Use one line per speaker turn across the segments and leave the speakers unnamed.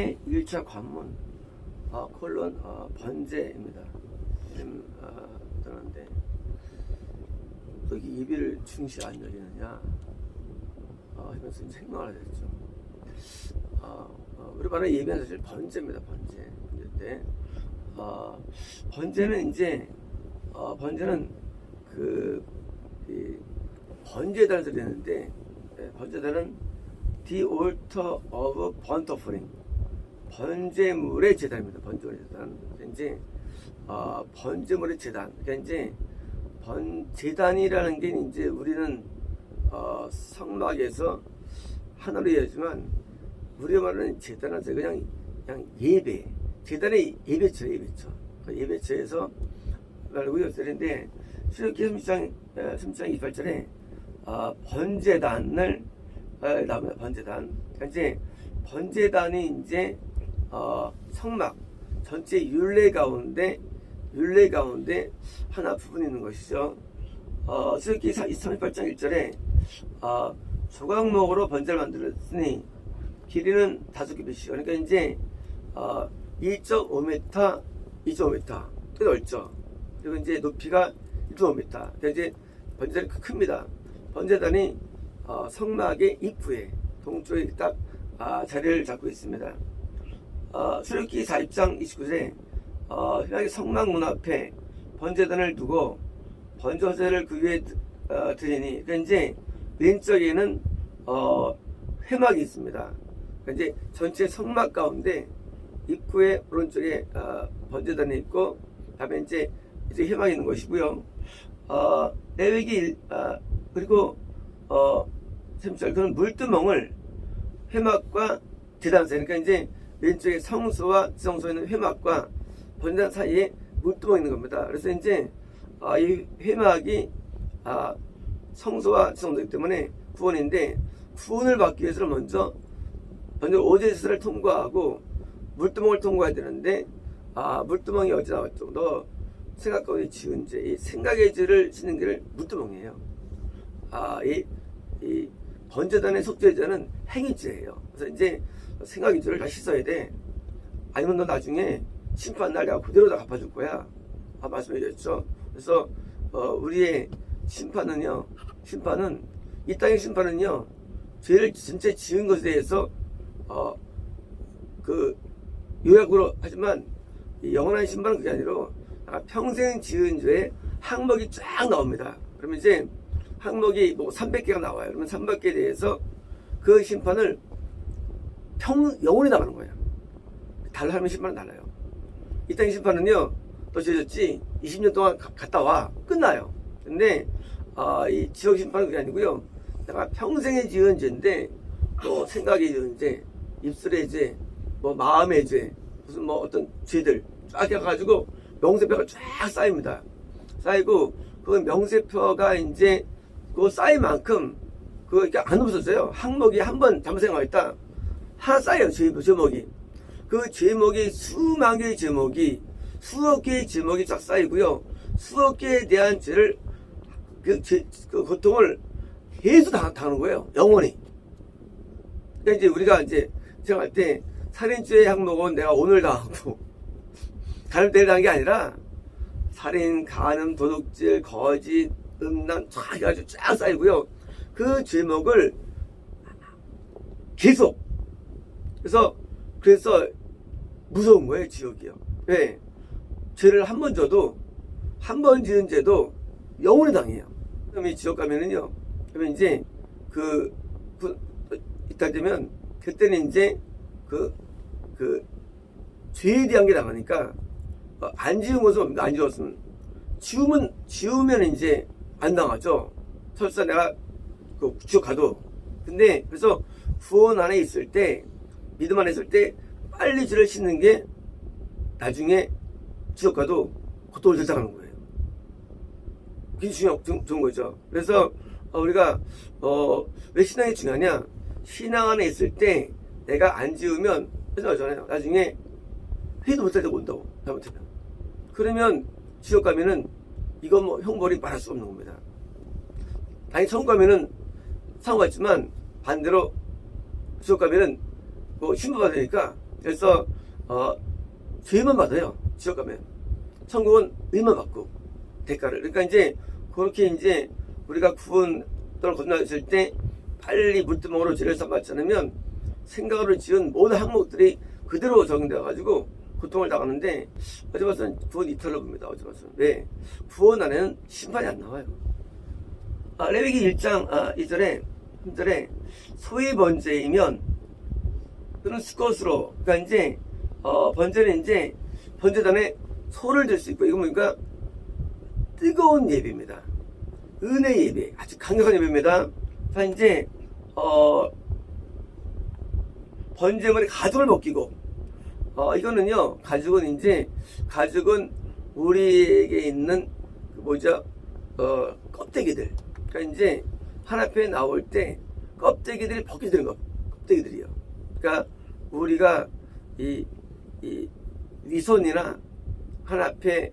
예배 1차 관문 콜론 번제입니다. 지금 들었는데 또 이 예배를 중시 안 여기느냐 하면서 이제 생각을 하게 됐죠. 우리 반의 예배는 사실 번제입니다. 번제인데 번제는 이제 번제는 번제단을 드리는데 번제단은 The Altar of Burnt Offering, 번제물의 제단입니다. 번제물의 제단. 이제 번제물의 제단. 그러니까 이제 제단이라는 게 이제 우리는 성막에서 하나로 이해하지만 우리가 말하는 제단은 그냥 예배. 제단의 예배처. 그 예배처에서 말하고 있었는데 출애굽기 3장 28절에 번제단을 나옵니다. 번제단. 이제 번제단이 이제 성막 전체 율례 가운데 하나 부분이 있는 것이죠. 출애굽기 38장 1절에 조각목으로 번제를 만들었으니 길이는 5규빗이요. 그러니까 이제 2.5m, 2.5m 또 넓죠. 그리고 이제 높이가 1.5m. 그러니까 이제 번제단이 큽니다. 번제단이 성막의 입구에 동쪽에 딱 자리를 잡고 있습니다. 출애굽기 40장 29절에 희락의 성막 문 앞에 번제단을 두고 번제제를 그 위에 드리니, 그러니까 이제 왼쪽에는 회막이 있습니다. 그러니까 이제 전체 성막 가운데 입구에 오른쪽에 번제단이 있고, 다음에 이제 회막이 있는 것이고요. 레위기 그리고 3절 그런 물두멍을 회막과 제단 사이, 그러니까 이제 왼쪽에 성소와 지성소에 있는 회막과 번제단 사이에 물두멍이 있는 겁니다. 그래서 이제 이 회막이 성소와 지성소이기 때문에 구원인데, 구원을 받기 위해서는 먼저 오제스를 통과하고 물두멍을 통과해야 되는데, 물두멍이 어디 나왔죠? 너 생각 가운데 지은 죄, 이 생각의 죄를 씻는 게 물두멍이에요. 이 번제단의 속죄죄는 행위죄예요. 그래서 이제 생각의 죄를 다 씻어야 돼. 아니면 너 나중에 심판날 내가 그대로 다 갚아줄 거야. 말씀해 주셨죠. 그래서 우리의 심판은 이 땅의 심판은요, 죄를 전체 지은 것에 대해서 요약으로 하지만 이 영원한 심판은 그게 아니라 평생 지은 죄의 항목이 쫙 나옵니다. 그러면 이제 항목이 300개가 나와요. 그러면 300개에 대해서 그 심판을 영원히 나가는 거예요. 달라 하면 심판은 달라요. 이 땅의 심판은요, 너 죄졌지? 20년 동안 갔다 와. 끝나요. 근데 이 지옥 심판은 그게 아니고요. 내가 평생에 지은 죄인데, 생각의 지은 죄, 입술의 죄, 마음의 죄, 무슨 어떤 죄들 쫙 해가지고 명세표가 쫙 쌓입니다. 쌓이고 그 명세표가 이제 그 쌓인 만큼 이렇게 안 없어져요. 항목이 한 번 잘못 생각했다 하나 쌓여요. 제목이. 그 제목이 수만 개의 제목이, 수억 개의 제목이 쫙 쌓이고요. 수억 개에 대한 죄를 그 고통을 계속 당하는 거예요. 영원히. 그러니까 이제 우리가 이제 생각할 때 살인죄의 항목은 내가 오늘 당하고 다른 때를 당한 게 아니라 살인, 간음, 도둑질, 거짓, 음란 쫙 해가지고 쫙 쌓이고요. 그 제목을 계속. 그래서 무서운 거예요, 지옥이요. 왜? 죄를 한 번 져도, 한 번 지은 죄도 영원히 당해요. 그럼 이 지옥 가면은요, 그러면 이제 이따 되면, 그때는 이제 죄에 대한 게 나가니까, 안 지은 것은 뭡니까? 안 지웠으면. 지우면 이제 안 당하죠. 설사 내가 지옥 가도. 근데, 그래서 구원 안에 있을 때, 믿음 안에 있을 때, 빨리 죄를 씻는 게 나중에 지옥 가도 고통을 덜 당하는 거예요. 그게 좋은 거죠. 그래서 우리가 왜 신앙이 중요하냐? 신앙 안에 있을 때 내가 안 지우면 하잖아요. 나중에 회도 못할 때가 온다고. 잘못하면. 그러면 지옥 가면은 이건 형벌이 말할 수 없는 겁니다. 당연히 천국 가면은 상관없지만 반대로 지옥 가면은 신부가 되니까 그래서 죄만 받아요. 지옥 가면. 천국은 의만 받고 대가를. 그러니까 이제 그렇게 이제 우리가 구원을 건너있을 때 빨리 물두멍으로 죄를 삼았지 않으면 생각으로 지은 모든 항목들이 그대로 적용되어 가지고 고통을 당하는데, 어제 봐서는 구원 이탈로 봅니다. 어제 봐서는. 왜? 구원 안에는 심판이 안 나와요. 레위기 1장 2절에 3절에 소위 번제이면 또는 수컷으로, 그러니까 이제 번제는 이제 번제단에 소를 들 수 있고, 이거 보니까 뜨거운 예배입니다. 은혜 예배, 아주 강력한 예배입니다. 자, 이제 번제물에 가죽을 벗기고, 이거는요, 가죽은 우리에게 있는 껍데기들. 그러니까 이제 하나 앞에 나올 때 껍데기들이 벗겨지는 거, 껍데기들이요. 그러니까 우리가 이 위선이나 하나 앞에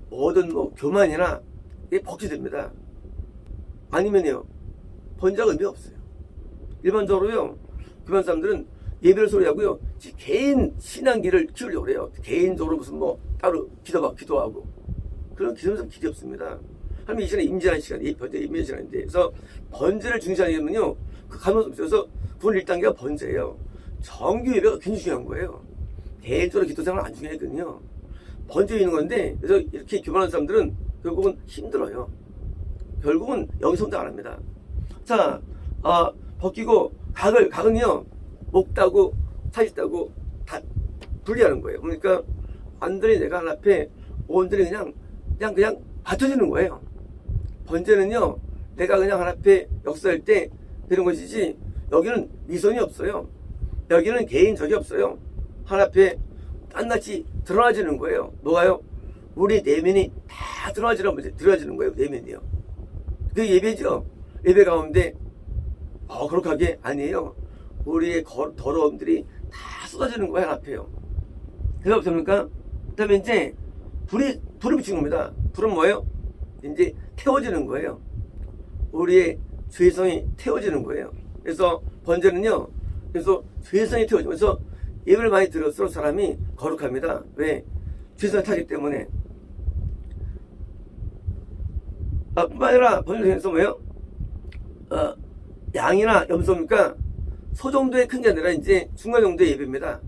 모든 교만이나 이게 벗겨집니다. 아니면요, 번제가 의미가 없어요. 일반적으로요, 교만 사람들은 예배를 소리 하고요, 개인 신앙기를 키우려고 그래요. 개인적으로 무슨 따로 기도하고. 그런 기도는 길이 없습니다. 하나님 이 시간에 임재하는 시간, 이 번제 임재하는 시간인데, 그래서 번제를 중시하려면요, 그 가능성 없어서 구원 1단계가 번제예요. 정규 예배가 굉장히 중요한 거예요. 개인적으로 기도 생활 안 중요했거든요. 번제 있는 건데, 그래서 이렇게 교만한 사람들은 결국은 힘들어요. 결국은 여기 성장 안 합니다. 자, 벗기고, 각은요, 목 따고, 사지 따고, 다 분리하는 거예요. 그러니까, 완전히 내가 하나 앞에 온전히 그냥 받쳐지는 거예요. 번제는요, 내가 그냥 하나 앞에 역사할 때 되는 것이지, 여기는 미선이 없어요. 여기는 개인적이 없어요. 하나 앞에 딴낯이 드러나지는 거예요. 뭐가요? 우리 내면이 다 드러나지는 거예요. 내면이요. 그게 예배죠. 예배 가운데 거룩하게 아니에요. 우리의 더러움들이 다 쏟아지는 거예요. 하나 앞에요. 그래서 어떻습니까? 그 다음에 이제 불을 붙인 겁니다. 불은 뭐예요? 이제 태워지는 거예요. 우리의 죄성이 태워지는 거예요. 그래서 번제는요, 그래서 죄성이 태워지면서 예배를 많이 들을수록 사람이 거룩합니다. 왜? 죄성이 타기 때문에. 뿐만 아니라 번제에서 뭐예요? 양이나 염소입니까? 소 정도의 큰 게 아니라 이제 중간 정도의 예배입니다.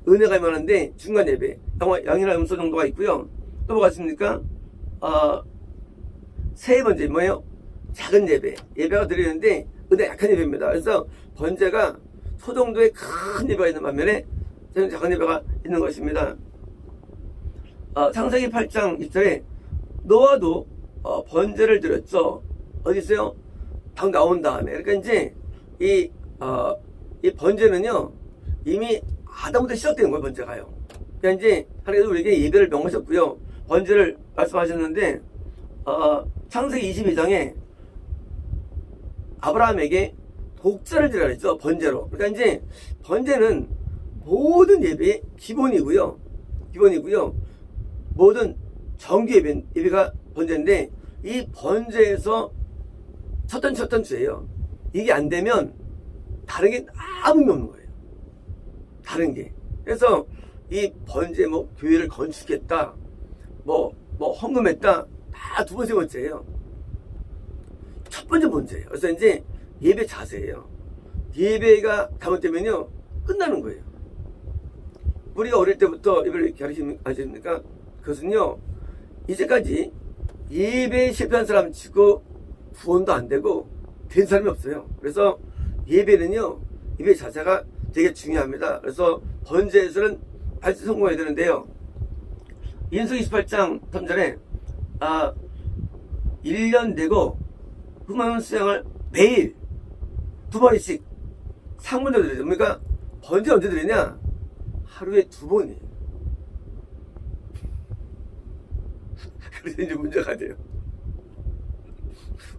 은혜가 많은데 중간 예배, 양이나 염소 정도가 있고요. 또 뭐가 있습니까? 세 번째 뭐예요? 작은 예배가 드리는데 은혜 약한 예배입니다. 그래서 번제가 소 정도의 큰 예배가 있는 반면에 작은 예배가 있는 것입니다. 창세기 8장 2절에 노아도 번제를 드렸죠. 어디 있어요? 방 나온 다음에. 그러니까 이제 이 번제는요, 이미 아담부터 시작된 거예요. 번제가요. 그러니까 이제 하나님께서 우리에게 예배를 명하셨고요, 번제를 말씀하셨는데, 창세기 22장에 아브라함에게 독자를 드리라 했죠. 번제로. 그러니까 이제 번제는 모든 예배의 기본이고요. 모든 정규 예배가 번제인데, 이 번제에서 첫 단추예요. 이게 안 되면 다른 게 아무 의미 없는 거예요. 다른 게. 그래서 이 번제 교회를 건축했다, 헌금했다, 다 두 번째 번째예요. 첫 번째 번째예요. 그래서 이제 예배 자세예요. 예배가 잘못되면요, 끝나는 거예요. 우리가 어릴 때부터 예배를 가르치십니까? 그것은요, 이제까지 예배에 실패한 사람 치고 구원도 안 되고 된 사람이 없어요. 그래서 예배는요, 예배 자세가 되게 중요합니다. 그래서 번제에서는 반드시 성공해야 되는데요, 민수기 28장 3절에 1년 되고 흠없는 수양을 매일 2번씩 상문으로 드려요. 그러니까 번제 언제 드리냐? 하루에 2번이에요. 그래서 이제 문제가 돼요.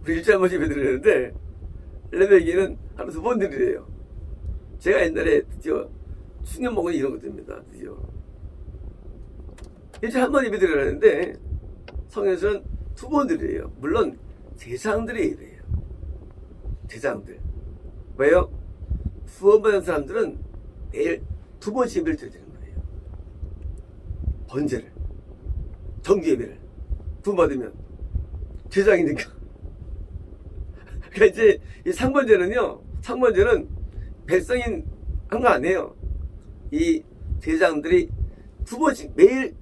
우리 일주일에 한 번씩 예배 드리는데 레벨기는 하루 2번 드리래요. 제가 옛날에 드디어 충격 먹은 이런 것들입니다. 드디어 일주일에 한 번 예배 드리라는데 성에서는 2번 드려요. 물론 제사장들의 예배예요. 제사장들. 왜요? 구원받은 사람들은 매일 두 번씩 예배를 드려야 되는 거예요. 번제를, 정기 예배를 두 번 받으면 제사장이니까. 그러니까 이제 이 상번제는 백성이 한 거 아니에요. 이 제사장들이 두 번씩 매일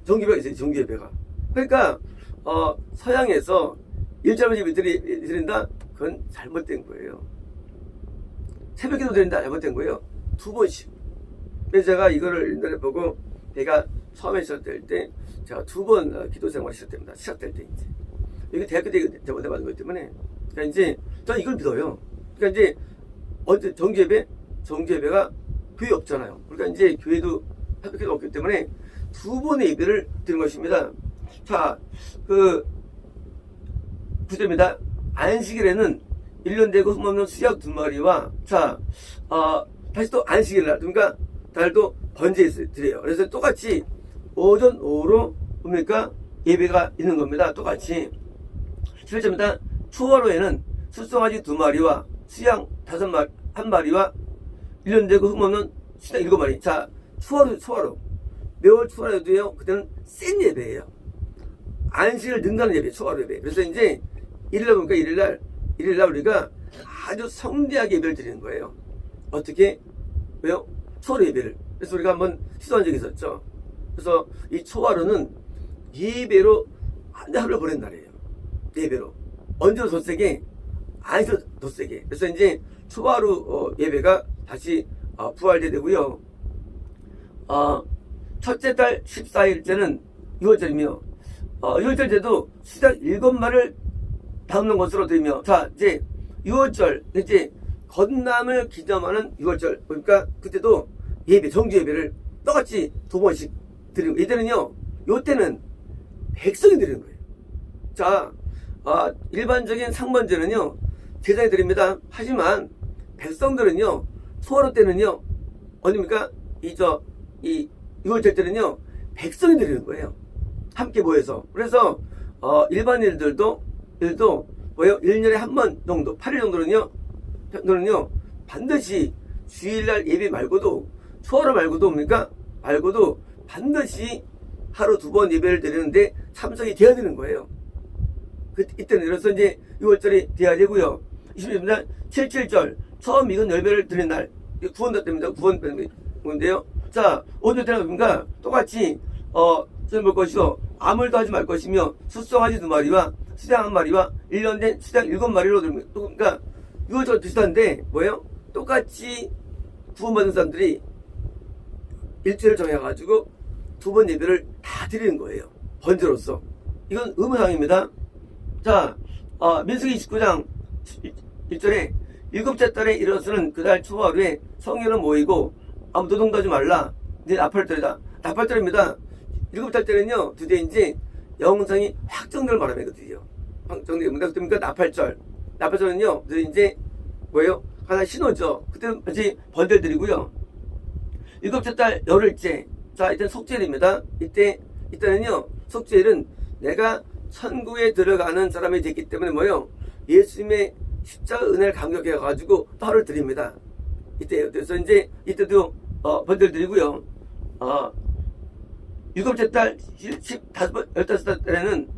정기예배가 있어요. 정기예배가. 그러니까 서양에서 일자로 예배 드린다? 그건 잘못된 거예요. 새벽기도 드린다? 잘못된 거예요. 두 번씩. 그래서 제가 이거를 인터넷 보고 제가 처음에 시작될 때 제가 두 번 기도 생활 시작됩니다. 시작될 때 이제. 이게 대학교 때 잘못해 받은 거기 때문에. 그러니까 이제 저는 이걸 믿어요. 그러니까 이제 언제 정기예배가 교회 없잖아요. 그러니까 이제 교회도 새벽기도 없기 때문에 두 번의 예배를 드리는 것입니다. 자, 구절입니다. 안식일에는 1년 되고 흠없는 수약 2마리와 다시 또 안식일날 그러니까 달도 번제 드려요. 그래서 똑같이 오전 오후로 뭡니까 예배가 있는 겁니다. 똑같이 11절입니다. 초하루에는 숫송아지 2마리와 수양 1마리와 1년 되고 흠없는 수양 7마리. 자, 초하루 매월 초하루에도요 그때는 센 예배예요. 안식을 능가하는 예배, 초하루 예배. 그래서 이제 일요일 보니까 일요일날 우리가 아주 성대하게 예배를 드리는 거예요. 어떻게? 왜요? 초하루 예배를. 그래서 우리가 한번 시도한 적이 있었죠. 그래서 이 초하루는 예배로 하루를 보낸 날이에요. 예배로. 언제로 더 세게? 안식으로 더 세게. 그래서 이제 초하루 예배가 다시 부활돼야 되고요. 첫째 달 14일째는 6월절이며 6월절 때도 수작 7마리를 담는 것으로 드리며 자 이제 6월절 이제 건남을 기념하는 6월절 그러니까 그때도 예배 정주 예배를 똑같이 두 번씩 드리는 거예요. 이때는요 요때는 백성이 드리는 거예요. 자 일반적인 상번제는요 제사장이 드립니다. 하지만 백성들은요 소하루 때는요 어디입니까 이 6월절 때는요 백성이 드리는 거예요. 함께 모여서. 그래서 일반인들도 뭐요? 1년에 한 번 정도 8일 정도는요 반드시 주일날 예배 말고도 초하루 말고도 뭡니까? 말고도 반드시 하루 2번 예배를 드리는데 참석이 돼야 되는 거예요. 이때는 그래서 이제 6월절이 돼야 되고요. 20절입니다. 77절 처음 익은 열매를 드리는 날 구원됩니다. 구원인데요. 자 어느 때나 뭡니까? 똑같이 볼 것이요 아무 일도 하지 말 것이며 숫송아지 2마리와 수장 1마리와 1년 된 수장 7마리로 드립니다. 그러니까 이것저것 비슷한데 뭐예요? 똑같이 구원받은 사람들이 일주일을 정해가지고 2번 예배를 다 드리는 거예요. 번제로서. 이건 의무상입니다. 자 민수기 29장 1절에 7째 달에 일어서는 그달 초하루에 성회는 모이고 아무 노동도 하지 말라. 이제 나팔절이다. 나팔절입니다. 7달 때는요, 드디어 이제 영성이 확정될 말하거든요. 확정됩니다. 그러니까 나팔절. 나팔절은요, 이제 뭐예요? 하나 신호죠. 그때 같이 번제를 드리고요. 7째 달 열흘째. 자, 이때는 속죄일입니다. 이때는요, 속죄일은 내가 천국에 들어가는 사람이 됐기 때문에 뭐예요? 예수님의 십자가 은혜를 감격해가지고 하루를 드립니다. 이때요. 그래서 이제 이때도 번제를 드리고요. 7째 달 15달 때는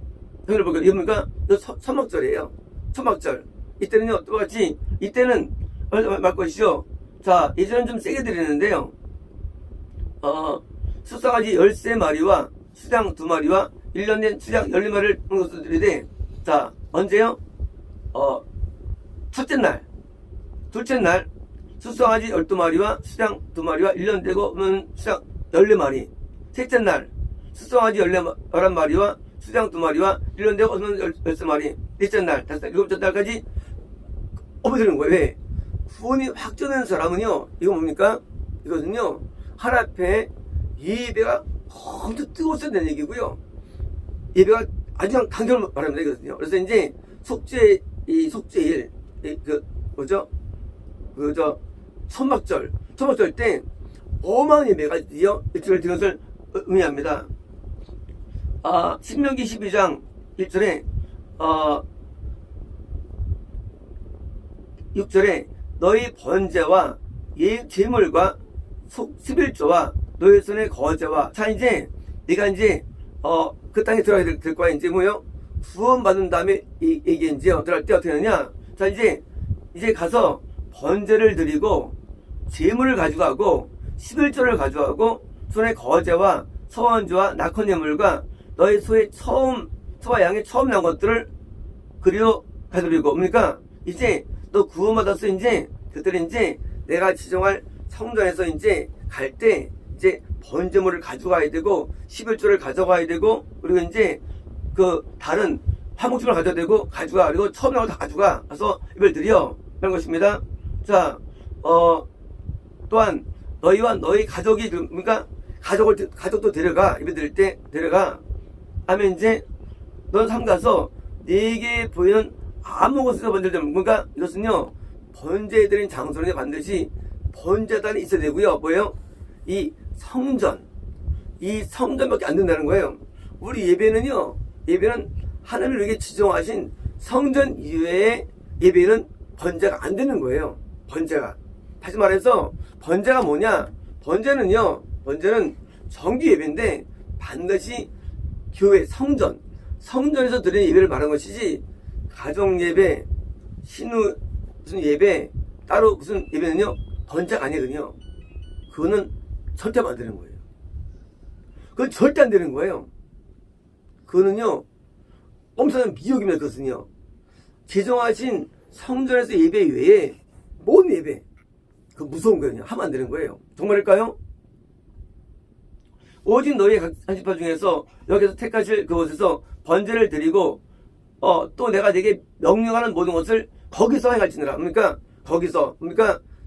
형을 볼까요? 이겁니까? 천막절이에요. 천막절. 이때는요, 똑같이, 이때는, 말 것이죠. 자, 예전엔 좀 세게 드리는데요. 숫송아지 13마리와 수장 2마리와 1년 된 수장 14마리를 것으로 드리되, 자, 언제요? 첫째 날, 둘째 날, 숫송아지 12마리와 수장 2마리와 1년 되고 수장 14마리. 셋째 날, 숫송아지 11마리와 수장 2마리와 1년 되고 13마리. 넷째 날, 일곱째 날까지 업어드리는 거예요. 왜? 구원이 확정된 사람은요, 이거 뭡니까? 이것은요, 하나님 앞에 예배가 엄청 뜨거웠어야 되는 얘기고요. 예배가 아주 강경을 말합니다. 이거든요. 그래서 이제 속죄일, 천막절 때 어마어마한 예배가 일주일 드린 것을 의미합니다. 신명기 12장 1절에 6절에 너희 번제와 제물과 11조와 너희 손의 거제와. 자, 이제 네가 이제 그 땅에 들어가야 될 거야. 이제 뭐요? 구원받은 다음에 이게 이제 들어갈 때 어떻게 하느냐? 자, 이제 가서 번제를 드리고 제물을 가져가고 11조를 가져가고 손의 거제와 서원주와 낙헌 예물과 너희 소의 소와 양의 처음 난 것들을 그리로 가져드리고. 그러니까 이제 너 구원받았어. 이제 그때는 이제 내가 지정할 성전에서 이제 갈 때 이제 번제물을 가져가야 되고 11조를 가져가야 되고, 그리고 이제 그 다른 화목제물을 가져야 되고 가져가. 그리고 처음 나온 거 다 가져가. 가서 예배를 드려. 그런 것입니다. 자, 또한 너희와 너희 가족이, 그러니까 가족도 데려가. 예배 드릴 때 데려가. 하면 이제 넌 삼가서 네게 보이는 아무것에서 번제를, 그러니까 이것은요, 번제드린 장소는 반드시 번제단이 있어야 되고요. 뭐예요? 이 성전밖에 안 된다는 거예요. 우리 예배는 하나님을 우리에게 지정하신 성전 이외의 예배는 번제가 안 되는 거예요. 번제가. 다시 말해서 번제가 뭐냐? 번제는 정규 예배인데 반드시 교회 성전에서 드리는 예배를 말하는 것이지, 가정 예배, 신우 무슨 예배, 따로 무슨 예배는요, 번제가 아니거든요. 그거는 절대 안 되는 거예요. 그건 절대 안 되는 거예요. 그거는요, 엄청난 미혹입니다. 그것은요, 제정하신 성전에서 예배 외에 모든 예배, 그 무서운 거예요. 하면 안 되는 거예요. 정말일까요? 오직 너희의 각 한 지파 중에서 여기서 택하실 그곳에서 번제를 드리고 또 내가 네게 명령하는 모든 것을 거기서 행할지니라. 그러니까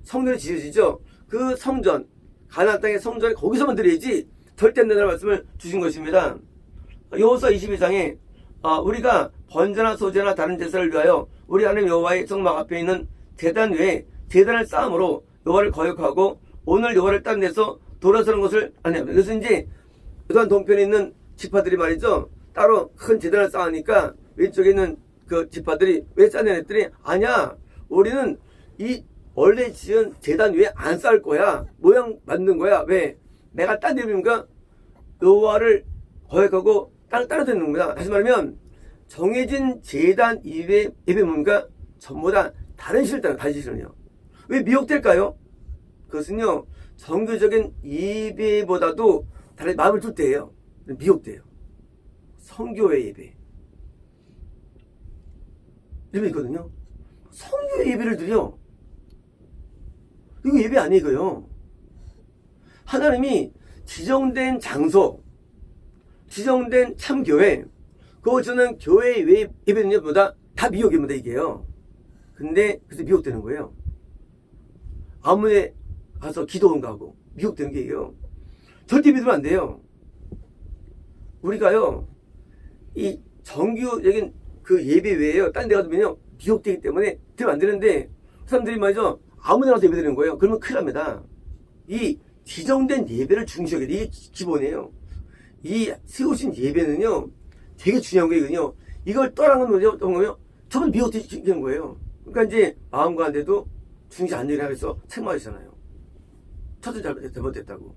성전이 지어지죠. 그 성전, 가나안 땅의 성전에 거기서만 드려야지 절대 안 된다는 말씀을 주신 것입니다. 여호수아 22장에 우리가 번제나 소제나 다른 제사를 위하여 우리 하나님 여호와의 성막 앞에 있는 제단 외에 제단을 쌓음으로 여호와를 거역하고 오늘 여호와를 딴 데서 돌아서는 것을 안 해요. 그래서 이제 요단 동편에 있는 지파들이 말이죠, 따로 큰 제단을 쌓으니까 왼쪽에 있는 그 지파들이 왜 쌓냐 했더니, 아니야, 우리는 이 원래 지은 제단 위에 안 쌓을 거야. 모양 만든 거야. 왜? 내가 딴 데 보니까 여호와를 거역하고 따라 듣는 겁니다. 다시 말하면 정해진 제단 이외의 예배 뭔가 전부 다 다른 신을 다른 신을요. 왜 미혹될까요? 그것은요, 정규적인 예배보다도 다른 마음을 둘 때예요. 미혹돼요. 성교회 예배 있거든요. 성교회 예배를 드려. 이거 예배 아니고요. 하나님이 지정된 장소, 지정된 참교회, 그것은 교회 외의 예배는요, 보다 다 미혹입니다, 이게요. 근데 그래서 미혹되는 거예요. 아무에 가서 기도 온다고 미혹되는 게요. 절대 믿으면 안 돼요. 우리가요, 이 정규적인 그 예배 외에요, 딴 데 가면요 미혹되기 때문에 들으면 안 되는데, 사람들이 말이죠, 아무 데나 가서 예배 드리는 거예요. 그러면 큰일 납니다. 이 지정된 예배를 중시하게 돼. 이게 기본이에요. 이 세우신 예배는요, 되게 중요한 거거든요. 이걸 떠나는 거요, 저건 미혹되는 거예요. 그러니까 이제 마음과 안 돼도 중시 안 되라 해서 책망하시잖아요. 첫째 잘못됐다고.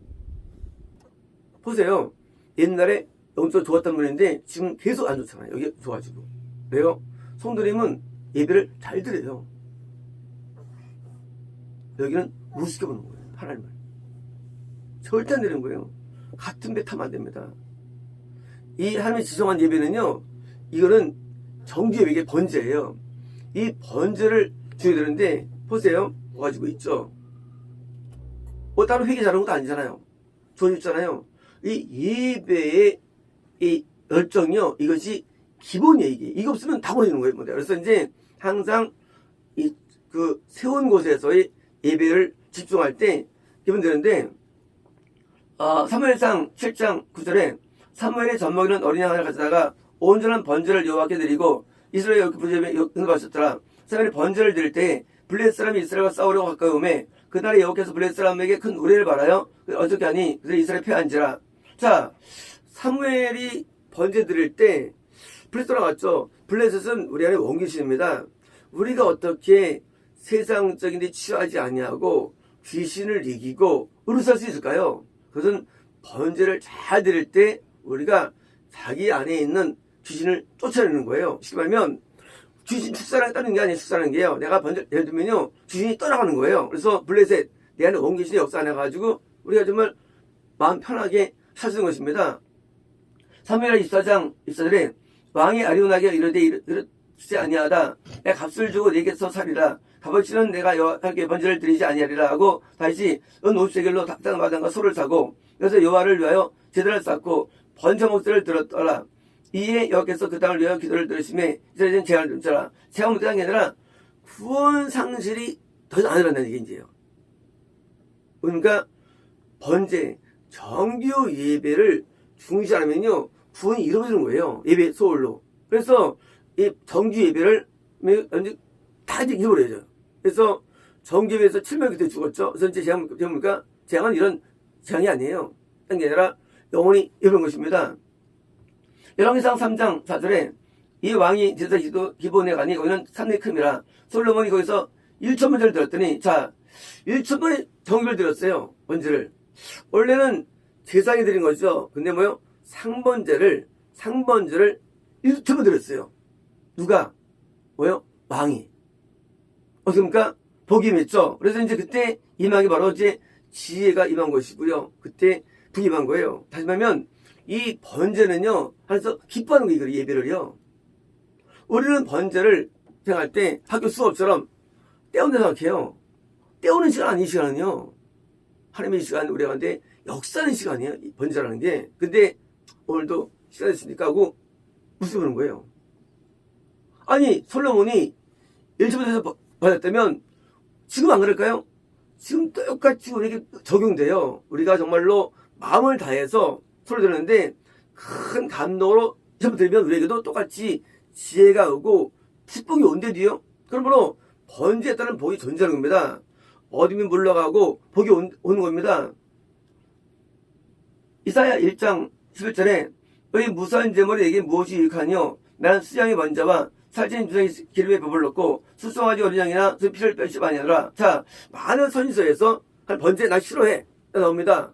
보세요. 옛날에 영적으로 좋았던 분인데 지금 계속 안 좋잖아요. 여기 좋아지고. 왜요? 성도님은 예배를 잘 드려요. 여기는 우습게 보는 거예요. 하나님을. 절대 안 되는 거예요. 같은 배 타면 안 됩니다. 이 하나님이 지정한 예배는요, 이거는 정규 예배, 이게 번제예요. 이 번제를 줘야 되는데, 보세요. 뭐 가지고 있죠? 뭐 따로 회개 잘하는 것도 아니잖아요. 줘줬잖아요. 이 예배의 이 열정이요, 이것이 기본이에요. 이게 없으면 다 버리는 거예요. 그래서 이제 항상 그 세운 곳에서의 예배를 집중할 때 기분 되는데, 사무엘상 7장 9절에 사무엘의 젖먹이는 어린 양 하나를 가져다가 온전한 번제를 여호와께 드리고 이스라엘 부르짖음에 응답하셨더라. 사무엘이 번제를 드릴 때 블레셋 사람이 이스라엘과 싸우려고 가까이 오매 그날에 여호와께서 블레셋 사람에게 큰 우레를 바라여 어떻게 하니 그래서 이스라엘 패한지라. 자, 사무엘이 번제 드릴 때 블레셋 돌아갔죠. 블레셋은 우리 안에 원귀신입니다. 우리가 어떻게 세상적인 데 취하지 아니하고 귀신을 이기고 으르살 수 있을까요? 그것은 번제를 잘 드릴 때 우리가 자기 안에 있는 귀신을 쫓아내는 거예요. 쉽게 말하면 귀신 축사하는 게 아니에요. 축사하는 게요. 내가 번제 예를 들면요, 귀신이 떠나가는 거예요. 그래서 블레셋 내 안에 온 귀신이 역사 안 해가지고 우리가 정말 마음 편하게 살 수 있는 것입니다. 사무엘 24장 24절에 왕이 아리오나게 이르되 이르지 아니하다. 내가 값을 주고 내게서 살리라. 값어치는 내가 여호와께 번제를 드리지 아니하리라 하고 다시 은 50세겔로 닭당 마당과 소를 사고 그래서 여호와를 위하여 제단을 쌓고 번제 목소리를 들었더라. 이에 여호와께서 그 땅을 위하여 기도를 들으시매 이스라엘은 재앙을 들었더라. 재앙 못한 게 아니라 구원 상실이 더 이상 안 일어난다는 얘기인지요. 그러니까 번제 정규 예배를 중시하면요 구원이 이루어지는 거예요. 예배 소홀로. 그래서 이 정규 예배를 다 이제 잃어버려요. 그래서 정규 예배에서 7명 그때 죽었죠. 그래서 이제 재앙은 이런 재앙이 아니에요. 딴 게 아니라 영원히 이런 것입니다. 열왕기상 3장 4절에 이 왕이 제사 기본에 가니 거기는 산이 큼이라 솔로몬이 거기서 1,000번제를 드렸더니 자 1,000번의 정규를 드렸어요. 번제를. 원래는 제사장이 드린 거죠. 근데 뭐요? 상번제를 1,000번 드렸어요. 누가? 뭐요? 왕이. 어떻습니까? 복이 임했죠. 그래서 이제 그때 임한 게 바로 이제 지혜가 임한 것이고요. 그때 복이 임한 거예요. 다시 말하면 이 번제는요, 하나님께서 기뻐하는 거예요. 예배를요. 우리는 번제를 생각할 때 학교 수업처럼 때운다 생각해요. 때우는 시간 아닌 시간은요. 하나님의 시간 우리가 하는데 역사하는 시간이에요. 번제라는 게. 근데 오늘도 시간 있으니까 하고 무슨 보는 거예요. 아니 솔로몬이 1,000번에서 받았다면 지금 안 그럴까요? 지금 똑같이 우리에게 적용돼요. 우리가 정말로 마음을 다해서 소리 들었는데 큰 감동으로 시험 들면 우리에게도 똑같이 지혜가 오고 축복이 온대도요. 그러므로 번제에 따른 복이 존재하는 겁니다. 어둠이 물러가고 복이 오는 겁니다. 이사야 1장 11절에 너희 무수한 제물이 내게 무엇이 유익하뇨? 나는 수양의 번제와 살찐 주장이 기름에 배불렀고 수송아지 어린 양이나 그 피를 뺄 집 아니하더라. 자, 많은 선지서에서 한 번제 나 싫어해 나옵니다.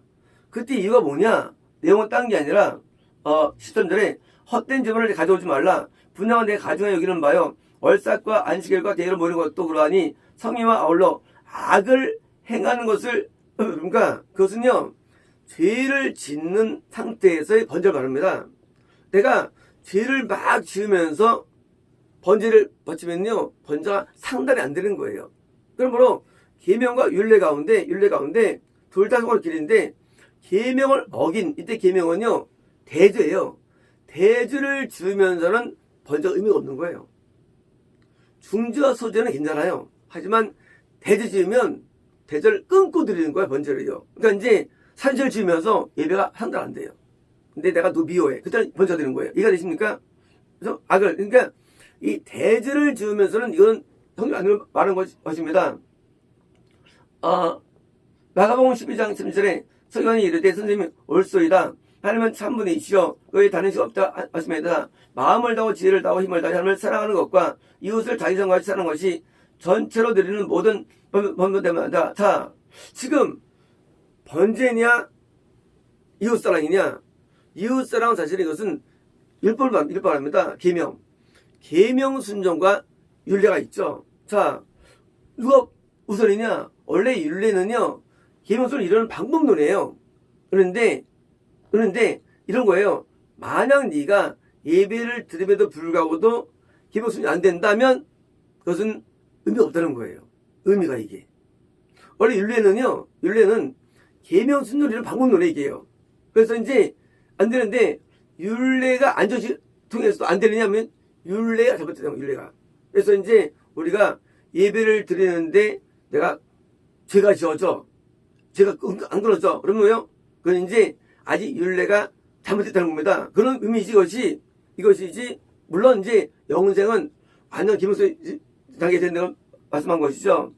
그때 이유가 뭐냐? 내용은 딴 게 아니라 13절에 헛된 제물을 가져오지 말라. 분양한 내 가중에 여기는 바요. 얼삭과 안식일과 대회를 모이는 것도 그러하니 성의와 아울러 악을 행하는 것을 그러니까 그것은요 죄를 짓는 상태에서의 번제를 말합니다. 내가 죄를 막 지으면서 번제를 바치면요 번제가 상달이 안 되는 거예요. 그러므로 계명과 율례 가운데 둘 다 서로 길인데 계명을 어긴 이때 계명은요 대죄예요. 대죄를 지으면서는 번제가 의미가 없는 거예요. 중죄와 소죄는 괜찮아요. 하지만 대죄 지으면 대죄를 끊고 드리는 거야 번제를요. 그러니까 이제 산죄를 지으면서 예배가 상달 안 돼요. 근데 내가 너 미워해. 그때 번제 드리는 거예요. 이해가 되십니까? 그래서 악을 그러니까 이 대죄를 지으면서는 이건 성경 안으로 말하는 것입니다. 마가복음 12장 17절에 서기관이 이르되 선생님이 옳소이다. 하나님은 참분이시여 그의 다른 시 없다 하시면서 마음을 다하고 지혜를 다하고 힘을 다하여 하나님을 사랑하는 것과 이웃을 자기 성같이 사는 것이 전체로 드리는 모든 번제마다 자 지금 번제냐 이웃사랑이냐 이웃사랑은 사실 이것은 율법합니다. 계명 순종과 율례가 있죠. 자 누가 우선이냐 원래 율례는요 계명순을 이루는 방법론이에요. 그런데 이런 거예요. 만약 네가 예배를 드림에도 불구하고도 계명순이 안 된다면 그것은 의미가 없다는 거예요. 의미가 이게. 원래 율례는 계명순을 이루는 방법론이 이게요. 그래서 이제 안 되는데 율례가 안전시 통해서도 안 되느냐면 율례가 잘못됐다는 거예요. 율례가. 그래서 이제 우리가 예배를 드리는데 내가 죄가 지어져. 죄가 안 끊어져. 그러면 뭐예요? 그건 이제 아직 율례가 잘못됐다는 겁니다. 그런 의미이지 이것이지 물론 이제 영생은 완전 기본소에 당하게 된다고 말씀한 것이죠.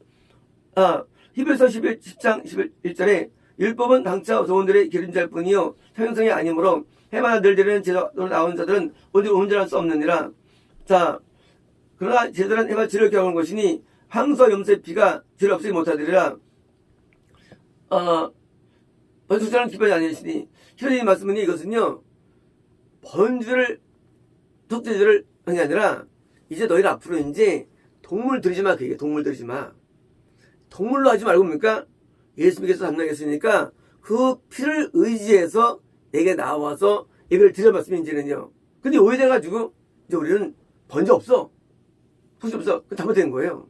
히브리서 10장 11절에 율법은 당차 소원들의 기름자일 뿐이요 형용성이 아니므로 해마다 늘 드리는 제사로 나온 자들은 오직 온전할 수 없느니라. 자 그러나 제사는 해마다 죄를 겨우는 것이니 황소 염소의 피가 죄를 없애지 못하리라. 번주자는 기반이 아니시니 히로님 말씀은 이것은요 번주를 속죄제를 한 게 아니라 이제 너희는 앞으로 이제 동물 들이지 마. 그게 동물 들이지 마. 동물로 하지 말고 뭡니까? 예수님께서 담당했으니까 그 피를 의지해서 내게 나와서 예배를 드려봤으면 이제는요. 근데 오해돼가지고 이제 우리는 번주 없어. 속죄 없어. 그 잘못된 거예요.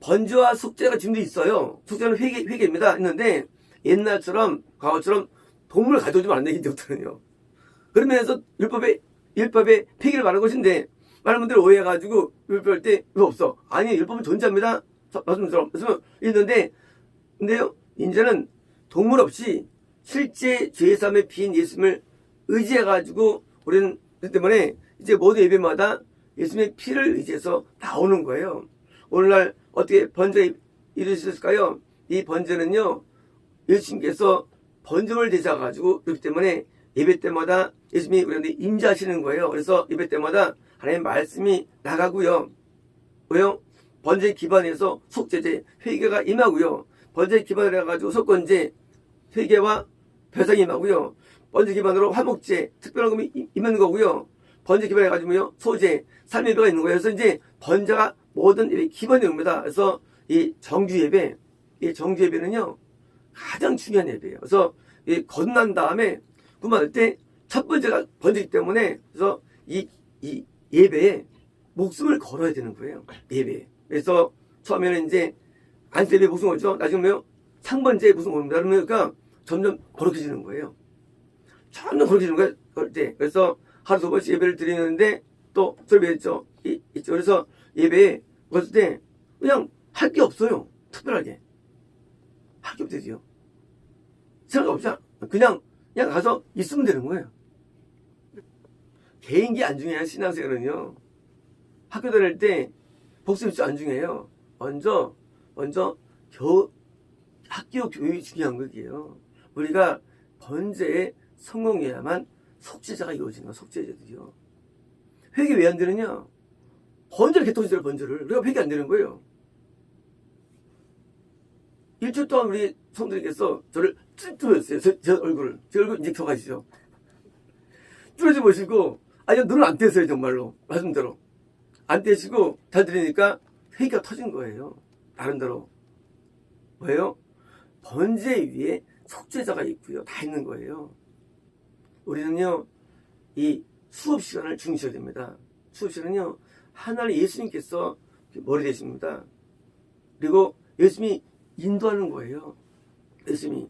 번주와 속죄가 지금도 있어요. 속죄는 회개입니다. 했는데 옛날처럼 과거처럼 동물을 가져오지 말았네 이제부터는요. 그러면서 율법의 폐기를 말한 것인데 많은 분들이 오해해가지고 율법할 때 왜 없어? 아니 율법은 존재합니다. 말씀처럼 있는데 근데요 이제는 동물 없이 실제 죄사함의 피인 예수님을 의지해가지고 우리는 그렇기 때문에 이제 모든 예배마다 예수님의 피를 의지해서 나오는 거예요. 오늘날 어떻게 번제 이루셨을까요? 이 번제는요 예수님께서 번제를 되셔가지고 그렇기 때문에 예배 때마다 예수님이 우리한테 임재하시는 거예요. 그래서 예배 때마다 하나님의 말씀이 나가고요. 왜요? 번제 기반에서 속죄제 회개가 임하고요. 번제 기반으로 해가지고 속건제 회개와 배상이 임하고요. 번제 기반으로 화목제 특별한 금이 임하는 거고요. 번제 기반에 가지고요 소제 삶의 예배가 있는 거예요. 그래서 이제 번제가 모든 예배 기반이 됩니다. 그래서 이 정주 예배는요 가장 중요한 예배예요. 그래서 이 거듭난 다음에 구원받을 때 첫 번째가 번제이기 때문에 그래서 이 예배에 목숨을 걸어야 되는 거예요. 예배에. 그래서 처음에는 이제 안수 예배 목숨 걸죠. 나중에요 상번제에 목숨 걸습니다. 그러니까 점점 거룩해지는 거예요. 점점 거룩해지는 거예요. 그럴 때. 그래서 하루 두 번씩 예배를 드리는데 또 설교했죠. 있죠. 그래서 예배에 갔을 때 그냥 할 게 없어요. 특별하게 할 게 없대요. 생각 없이 그냥 가서 있으면 되는 거예요. 개인기 안 중요해요. 신앙생활은요. 학교 다닐 때 복습 안 중요해요. 먼저 학교 교육이 중요한 거예요. 우리가 번제에 성공해야만 속죄자가 이루어지는 거예요. 속죄제들이요. 회개 왜 안 되느냐? 번제를 개통시켜요. 번제를. 우리가 회개 안 되는 거예요. 일주일 동안 우리 성도님께서 저를 뚫어줬어요. 제 얼굴을. 제 얼굴 이제 기억하시죠? 뚫어져 보시고, 아니, 눈을 안 떼세요, 정말로. 말씀대로. 안 떼시고, 잘 들으니까 회개가 터진 거예요. 나름대로. 왜요? 번제 위에 속죄자가 있고요. 다 있는 거예요. 우리는요, 이 수업 시간을 중시해야 됩니다. 수업 시간은요, 하나님 예수님께서 머리 되십니다. 그리고 예수님이 인도하는 거예요. 예수님이.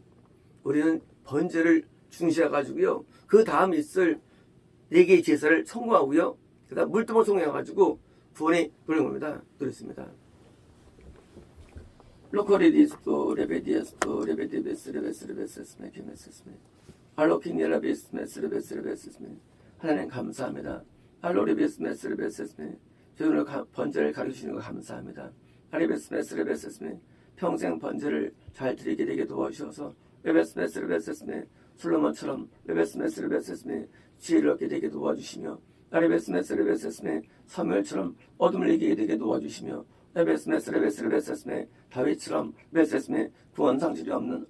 우리는 번제를 중시해가지고요. 그 다음 있을 4개의 제사를 성공하고요. 그 다음 물두번 성공해가지고 구원에 노는 겁니다. 그렇습니다. 로코리디스토 레베디스토 레베디베스 레베스 레베스스메 케메스스메 알로키니라비스 메스 레베스 레베스스메 하나님 감사합니다. 알로리비스 메스 레베스스메 저희를 번제를 가르치시는 거 감사합니다. 아리베스 메스 레베스스메 평생 번제를 잘 드리게 되게 도와주셔서 레베스 메스 레베스스메 솔로몬처럼 레베스 메스 레베스스메 지혜를 얻게 되게 도와주시며 아리베스 메스 레베스스메 사무엘처럼 어둠을 이기게 되게 도와주시며 레베스 메스 레베스 레베스스메 다윗처럼 메세스메 구원 상실이 없는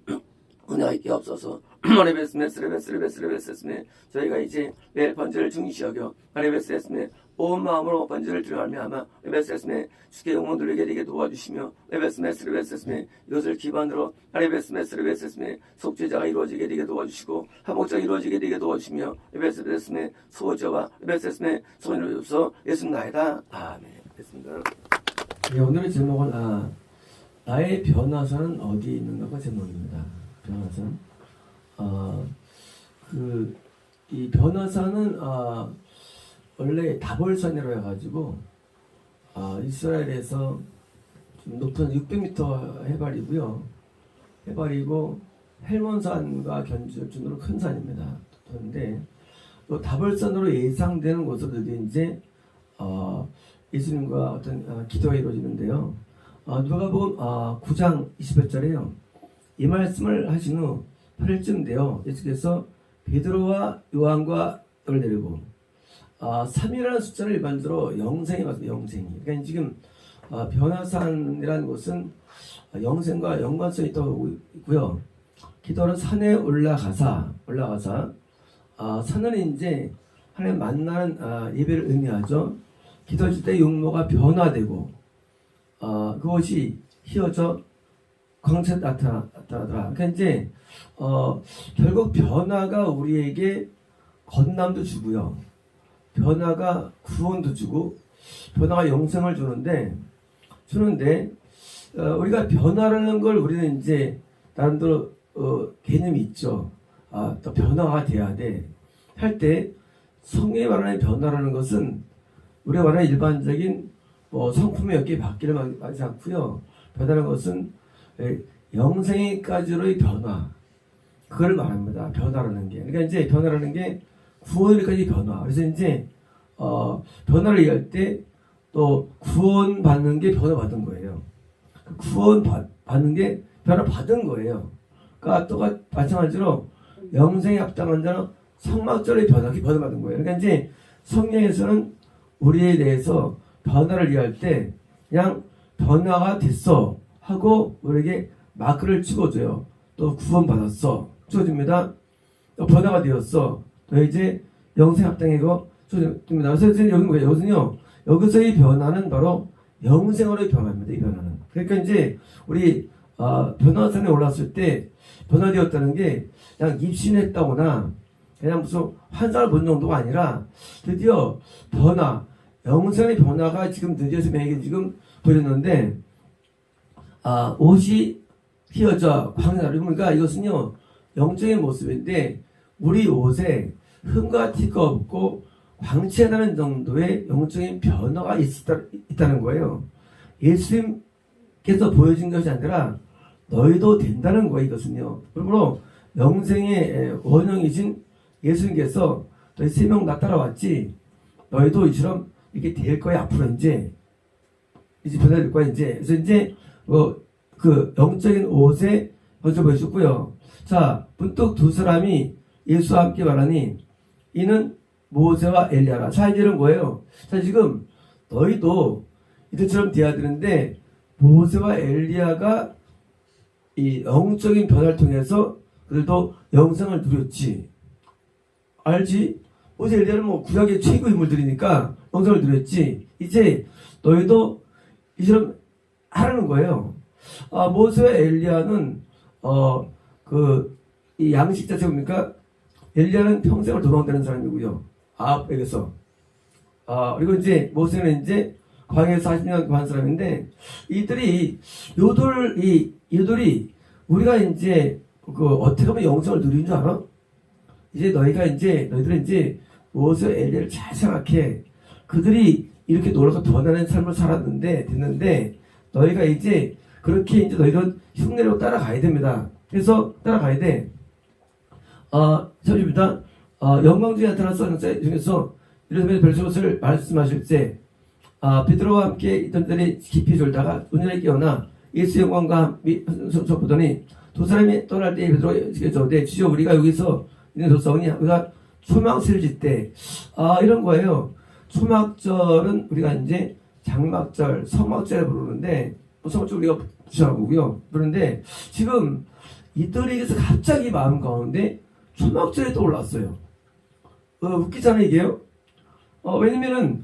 은혜가 있게 없어서 레베스 메스 레베스 레베스 레베스스메 저희가 이제 매일 번제를 중시 여겨 레베스스메 온 마음으로 번제를 드려하며 레베스스메 주께 영혼 돌리게 되게 도와주시며 레베스메스 레베스스메 이것을 기반으로 레베스메스 레베스스메 속죄자가 이루어지게 되게 도와주시고 화목자가 이루어지게 되게 도와주시며 레베스메 소저와 레베스메 소원을 주옵소서 예수님 나이다. 아멘. 됐습니다.
네, 오늘의 제목은 나의 변화사는 어디에 있는가가 제목입니다. 변화사. 이 변화사는 원래 다볼산이라고 해가지고 이스라엘에서 좀 높은 600m 해발이고요. 해발이고 헬몬산과 견줄 정도로 큰 산입니다. 그런데 또 다볼산으로 예상되는 곳으로 이제 예수님과 어떤 기도가 이루어지는데요. 누가복음 9장 20절에요. 이 말씀을 하신 후 8일쯤 예수께서 베드로와 요한과 떡을 내리고 3이라는 숫자를 일반적으로 영생이 맞습니다. 영생이. 그러니까 지금 변화산이라는 곳은 영생과 연관성이 있다고 있고요. 기도는 산에 올라가사 산은 이제 하나님 만나는 예배를 의미하죠. 기도할 때 용모가 변화되고 그것이 휘어져 광채에 나타나더라. 그러니까 이제 결국 변화가 우리에게 건남도 주고요. 변화가 구원도 주고 변화가 영생을 주는데 우리가 변화라는 걸 우리는 이제 나름대로 개념이 있죠. 또 변화가 돼야 돼. 할 때 성경이 말하는 변화라는 것은 우리가 말하는 일반적인 성품의 몇 개 바뀌를 말하지 않고요. 변화라는 것은 영생까지로의 변화, 그걸 말합니다. 변화라는 게. 그러니까 이제 변화라는 게 구원까지 변화. 그래서 이제 변화를 얘기할 때 또 구원 받는 게 변화 받은 거예요. 구원 받는 게 변화 받은 거예요. 그러니까 또 마찬가지로 영생에 합당한 자는 성막절의 변화 받은 거예요. 그러니까 이제 성경에서는 우리에 대해서 변화를 이해할 때 그냥 변화가 됐어 하고 우리에게 마크를 찍어줘요. 또 구원받았어 찍어줍니다. 또 변화가 되었어. 또 이제 영생 합당이고 찍어줍니다. 그래서 이제 여기 뭐예요? 여기서의 변화는 바로 영생으로의 변화입니다. 이 변화는. 그러니까 이제 우리 변화산에 올랐을 때 변화되었다는 게 그냥 입신했다거나 그냥 무슨 환상을 본 정도가 아니라 드디어 변화, 영생의 변화가 지금 드디어 선생님에게 지금 보였는데 옷이 휘어져 광야를 입으니까 이것은요 영적인 모습인데 우리 옷에 흠과 티가 없고 광채 나는 정도의 영적인 변화가 있다는 거예요. 예수님께서 보여준 것이 아니라 너희도 된다는 거예요. 이것은요. 그러므로 영생의 원형이신 예수님께서 너희 3명 나 따라왔지 너희도 이처럼 이렇게 될 거야. 앞으로 이제 변화될 거야. 그래서 이제 그 영적인 옷에 먼저 보여줬고요. 자, 문득 두 사람이 예수와 함께 말하니 이는 모세와 엘리야라. 자, 이제는 뭐예요? 자, 지금 너희도 이들처럼 돼야 되는데 모세와 엘리야가 이 영적인 변화를 통해서 그들도 영생을 누렸지. 알지? 모세 엘리야는 뭐 구약의 최고 인물들이니까 영생을 누렸지. 이제 너희도 이처럼 하라는 거예요. 모세와 엘리야는 이 양식 자체가 뭡니까? 엘리야는 평생을 도망다니는 사람이고요. 아합에게서. 그리고 이제 모세는 이제 광야에서 40년 구한 사람인데 이들이 우리가 이제 어떻게 하면 영생을 누리는 줄 알아? 이제 너희들은 이제 모세 엘리야를 잘 생각해. 그들이 이렇게 놀라서 변하는 삶을 됐는데 너희가 이제 그렇게 이제 너희들은 흉내로 따라가야 됩니다. 그래서 따라가야 돼. 저입니다. 영광중에 나타난 선자 중에서 이런 별것을 말씀하실 때 베드로와 함께 있던 자들이 깊이 졸다가 운전에 깨어나 예수 영광과 보더니 두 사람이 떠날 때 베드로가 주여 우리가 여기서 있는 도서오니 우리가 초막절을 짓때 이런 거예요. 초막절은 우리가 이제 장막절, 성막절을 부르는데 성막절 우리가 주하고요. 그런데 지금 이들에게서 갑자기 마음 가운데 초막절에 떠올랐어요. 웃기잖아요 이게요. 왜냐면은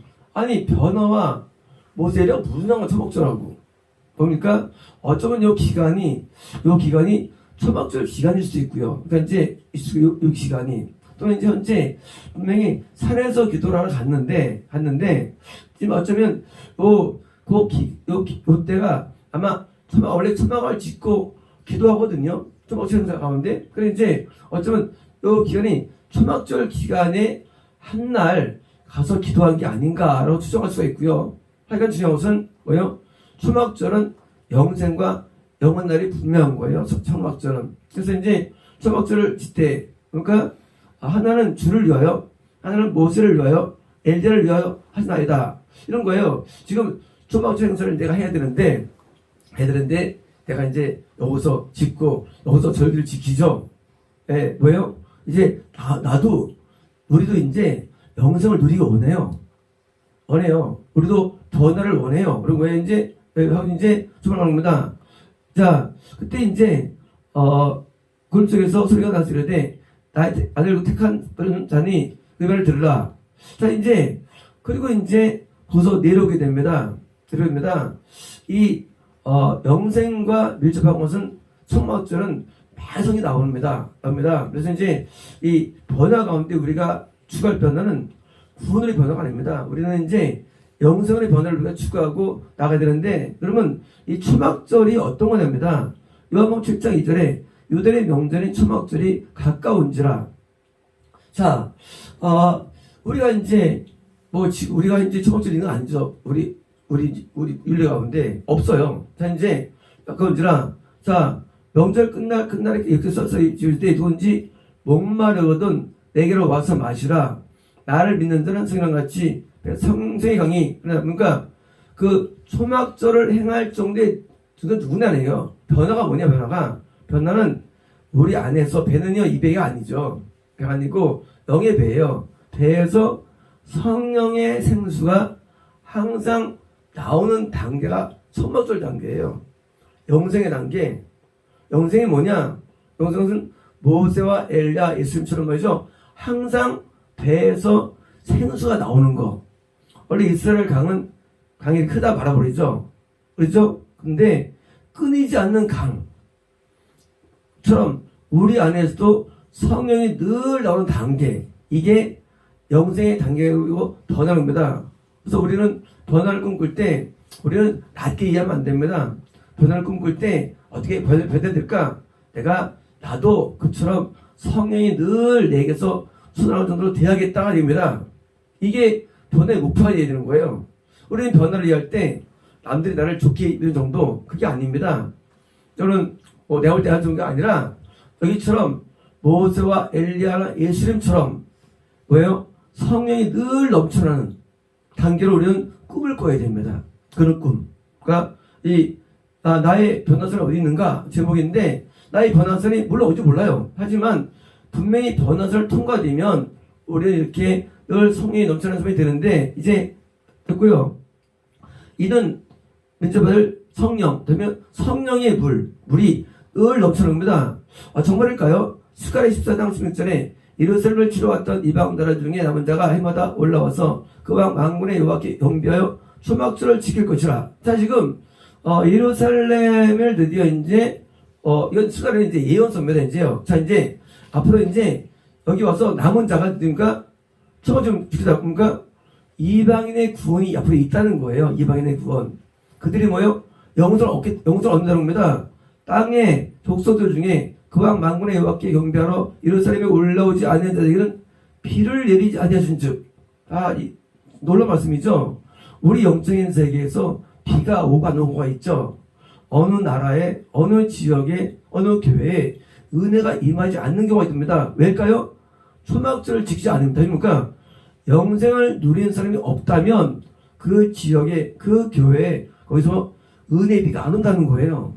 변화와 모세가 무슨 상관 초막절하고 뭡니까? 어쩌면 요 기간이 초막절 기간일 수도 있고요. 그러니까 이제 이 기간이 또는 이제 현재 분명히 산에서 기도를 하러 갔는데 지금 어쩌면 요 때가 아마 원래 초막을 짓고 기도하거든요. 초막절 행사 가운데. 그래 이제 어쩌면 요 기간이 초막절 기간에 한 날 가서 기도한 게 아닌가라고 추정할 수가 있고요. 하여간 중요한 것은 뭐예요? 초막절은 영생과 영원 날이 분명한 거예요. 초막절은. 그래서 이제 초막절을 짓때 그러니까 하나는 주를 위하여, 하나는 모세를 위하여, 엘리야를 위하여 하신 아이다. 이런 거예요. 지금 초막절 행사를 내가 해야 되는데 내가 이제 여기서 짓고 여기서 절기를 지키죠. 뭐예요? 이제 우리도 이제 영생을 누리기 원해요. 우리도 변화를 원해요. 그리고 왜 이제 초막하는 겁니다. 자, 그때 이제, 그룹 속에서 소리가 나서 이르되, 나의 아들고 택한 자니 그 말을 들으라. 자, 이제, 그리고 이제, 거기서 내려오게 됩니다. 내려옵니다. 영생과 밀접한 것은 청막절은 배성이 나옵니다. 그래서 이제, 이 변화 가운데 우리가 추구할 변화는 구원의 변화가 아닙니다. 우리는 이제, 영생의 변화를 우리가 추구하고 나가야 되는데, 그러면 이 초막절이 어떤 거냐입니다. 요한복음 7장 2절에 유대의 명절인 초막절이 가까운지라. 자, 우리가 이제 초막절 있는 거 아니죠. 우리 윤리 가운데 없어요. 자, 이제 가까운지라. 자, 명절 끝날 이렇게 써서 지을 때 누군지 목마르거든 내게로 와서 마시라. 나를 믿는 자는 성령같이 성생의 강이. 그러니까 그 초막절을 행할 정도의 그건 누구냐네요. 변화가 뭐냐, 변화는 우리 안에서 배는요, 이 배가 아니죠. 배가 아니고 영의 배예요. 배에서 성령의 생수가 항상 나오는 단계가 초막절 단계예요. 영생의 단계. 영생이 뭐냐? 영생은 모세와 엘리야, 예수님처럼 말이죠. 항상 배에서 생수가 나오는 거. 원래 이스라엘 강은 강이 크다 바라버리죠. 그렇죠? 근데 끊이지 않는 강처럼 우리 안에서도 성령이 늘 나오는 단계, 이게 영생의 단계이고 변화입니다. 그래서 우리는 변화를 꿈꿀 때 우리는 낮게 이해하면 안 됩니다. 변화를 꿈꿀 때 어떻게 변화될까? 나도 그처럼 성령이 늘 내게서 솟아나올 정도로 돼야겠다가 됩니다. 이게 변화의 목표가 되어야 되는 거예요. 우리는 변화를 이해할 때 남들이 나를 좋게 입는 정도, 그게 아닙니다. 저는 내가 볼 때 하는 게 아니라 여기처럼 모세와 엘리야나 예수님처럼 뭐예요? 성령이 늘 넘쳐나는 단계로 우리는 꿈을 꿔야 됩니다. 그런 꿈. 그러니까 나의 변화선이 어디 있는가 제목인데, 나의 변화선이 물론 어디 몰라요. 하지만 분명히 변화선을 통과되면 우리는 이렇게 늘 성령이 넘쳐나는 삶이 되는데, 이제 됐고요. 이는 면접받을 성령, 되면 성령의 물이 늘 넘쳐납니다. 정말일까요? 스가랴 14장 16절에 예루살렘을 치러왔던 이방 나라 중에 남은 자가 해마다 올라와서 그 왕 만군의 여호와께 경배하여 초막절을 지킬 것이라. 자, 지금 예루살렘을 드디어 이제 이건 스가랴 이제 예언서입니다. 이제요. 자, 이제 앞으로 이제 여기 와서 남은 자가 그러니까 초막절 지키다 보니까 이방인의 구원이 앞으로 있다는 거예요. 이방인의 구원. 그들이 뭐예요? 영생을 얻는다는 겁니다. 땅의 족속들 중에 그 왕 만군의 여호와께 경배하러 예루살렘에 올라오지 아니한 자들에게는 비를 내리지 아니하신 즉. 놀라운 말씀이죠. 우리 영적인 세계에서 비가 오고 안 오고가 있죠. 어느 나라에, 어느 지역에, 어느 교회에 은혜가 임하지 않는 경우가 있습니다. 왜일까요? 초막절을 지키지 않습니다. 그러니까 영생을 누리는 사람이 없다면 그 지역에, 그 교회에 거기서 은혜비가 안 온다는 거예요.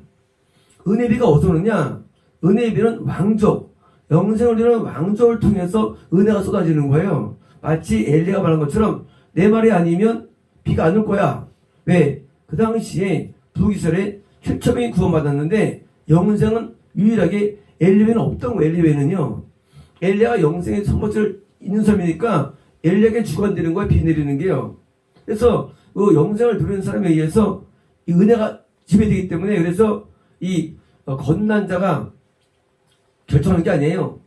은혜비가 어디서 오느냐? 은혜비는 왕족, 영생을 누리는 왕족을 통해서 은혜가 쏟아지는 거예요. 마치 엘리야가 말한 것처럼 내 말이 아니면 비가 안 올 거야. 왜? 그 당시에 북이스라엘에 7,000명이 구원받았는데 영생은 유일하게 엘리야는 없던 거예요. 엘리야는요. 엘리야가 영생의 선포를 있는 사람이니까 엘리야에게 주관되는 거예요. 비 내리는 게요. 그래서 그 영생을 누리는 사람에 의해서 이 은혜가 지배되기 때문에, 그래서 이 건난 자가 결정하는 게 아니에요.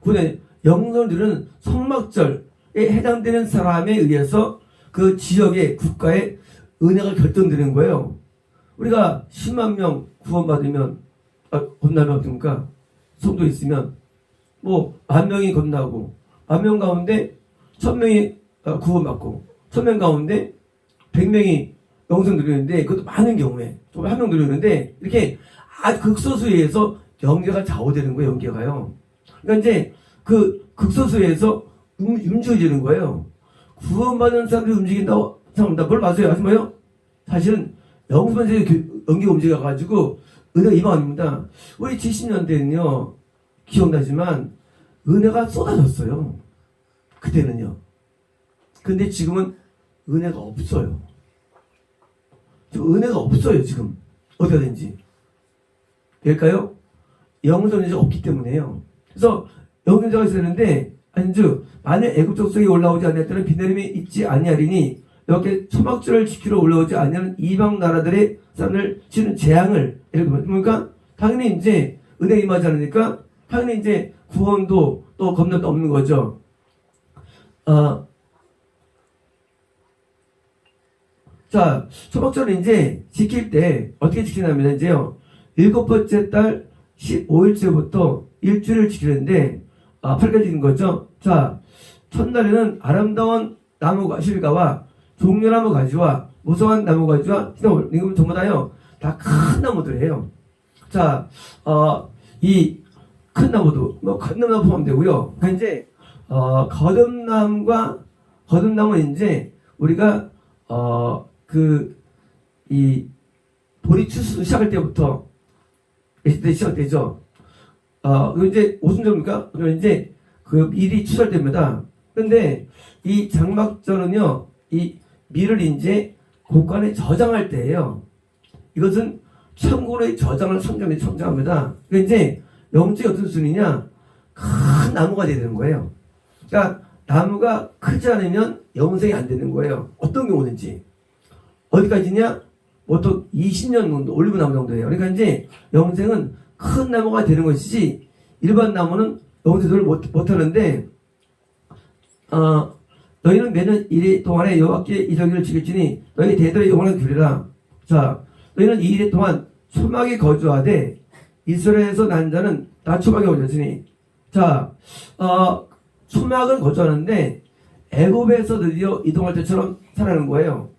그런데 영생을 누리는 성막절에 해당되는 사람에 의해서 그 지역의 국가의 은혜가 결정되는 거예요. 우리가 10만 명 구원받으면 건나면 어떻습니까? 성도 있으면 10,000명이 건나고 10,000명 가운데 1,000명이 구원받고 1,000명 가운데 100명이 영생 누리는데, 그것도 많은 경우에 정말 한 명 누리는데 이렇게 아주 극소수에 의해서 연계가 좌우되는 거예요. 연계가요. 그러니까 이제 그 극소수에서 움직여지는 거예요. 구원받은 사람들이 움직인다고 생각합니다. 뭘 맞아요? 하지 마요. 사실은 영수반세의 연계가 움직여가지고 은혜가 임하 아닙니다. 우리 70년대는요, 기억나지만 은혜가 쏟아졌어요. 그때는요. 근데 지금은 은혜가 없어요. 지금 은혜가 없어요. 지금 어디가든지. 될까요? 영성자가 없기 때문에요. 그래서 영성자가 있어야 되는데 안즉 만일 애굽 족속이 올라오지 아니하였다는 비내림이 있지 아니하리니 이렇게 초막절을 지키러 올라오지 아니하는 이방 나라들의 사람을 치는 재앙을 그러니까 당연히 이제 은혜 임하지 않으니까 당연히 이제 구원도 또 겁나도 없는 거죠. 자, 초막절을 이제 지킬 때 어떻게 지키냐면 이제요. 7번째 달 15일째부터 일주일을 지키는데 8가지인 거죠. 자, 첫날에는 아름다운 나무가 실가와 종려나무 가지와 무성한 나무 가지와 시나몬 이건 전부 다요. 다 큰 나무들이에요. 자, 이 큰 나무도 큰 나무 포함 되고요. 그러니까 이제 거듭나무는 이제 우리가 이 보리 추수 시작할 때부터 시작되죠. 이거 이제 무슨 절입니까? 이제 그 밀이 추수할 때입니다. 근데 이 장막절은요, 이 밀을 이제 곡간에 저장할 때예요. 이것은 천국의 저장을 상징합니다. 그러니까 이제 영적이 어떤 순이냐? 큰 나무가 돼야 되는 거예요. 그러니까 나무가 크지 않으면 영생이 안 되는 거예요. 어떤 경우든지. 어디까지냐? 보통 20년 정도, 올리브 나무 정도예요. 그러니까 이제 영생은 큰 나무가 되는 것이지 일반 나무는 영생을 못 하는데 너희는 매년 1일 동안에 여호와께 이적일을 지킬지니 너희 대대로 영원한 규례라. 자, 너희는 이 일일 동안 초막에 거주하되 이스라엘에서 난 자는 다 초막에 거주하시니. 자, 초막을 거주하는데 애굽에서 드디어 이동할 때처럼 살아가는 거예요.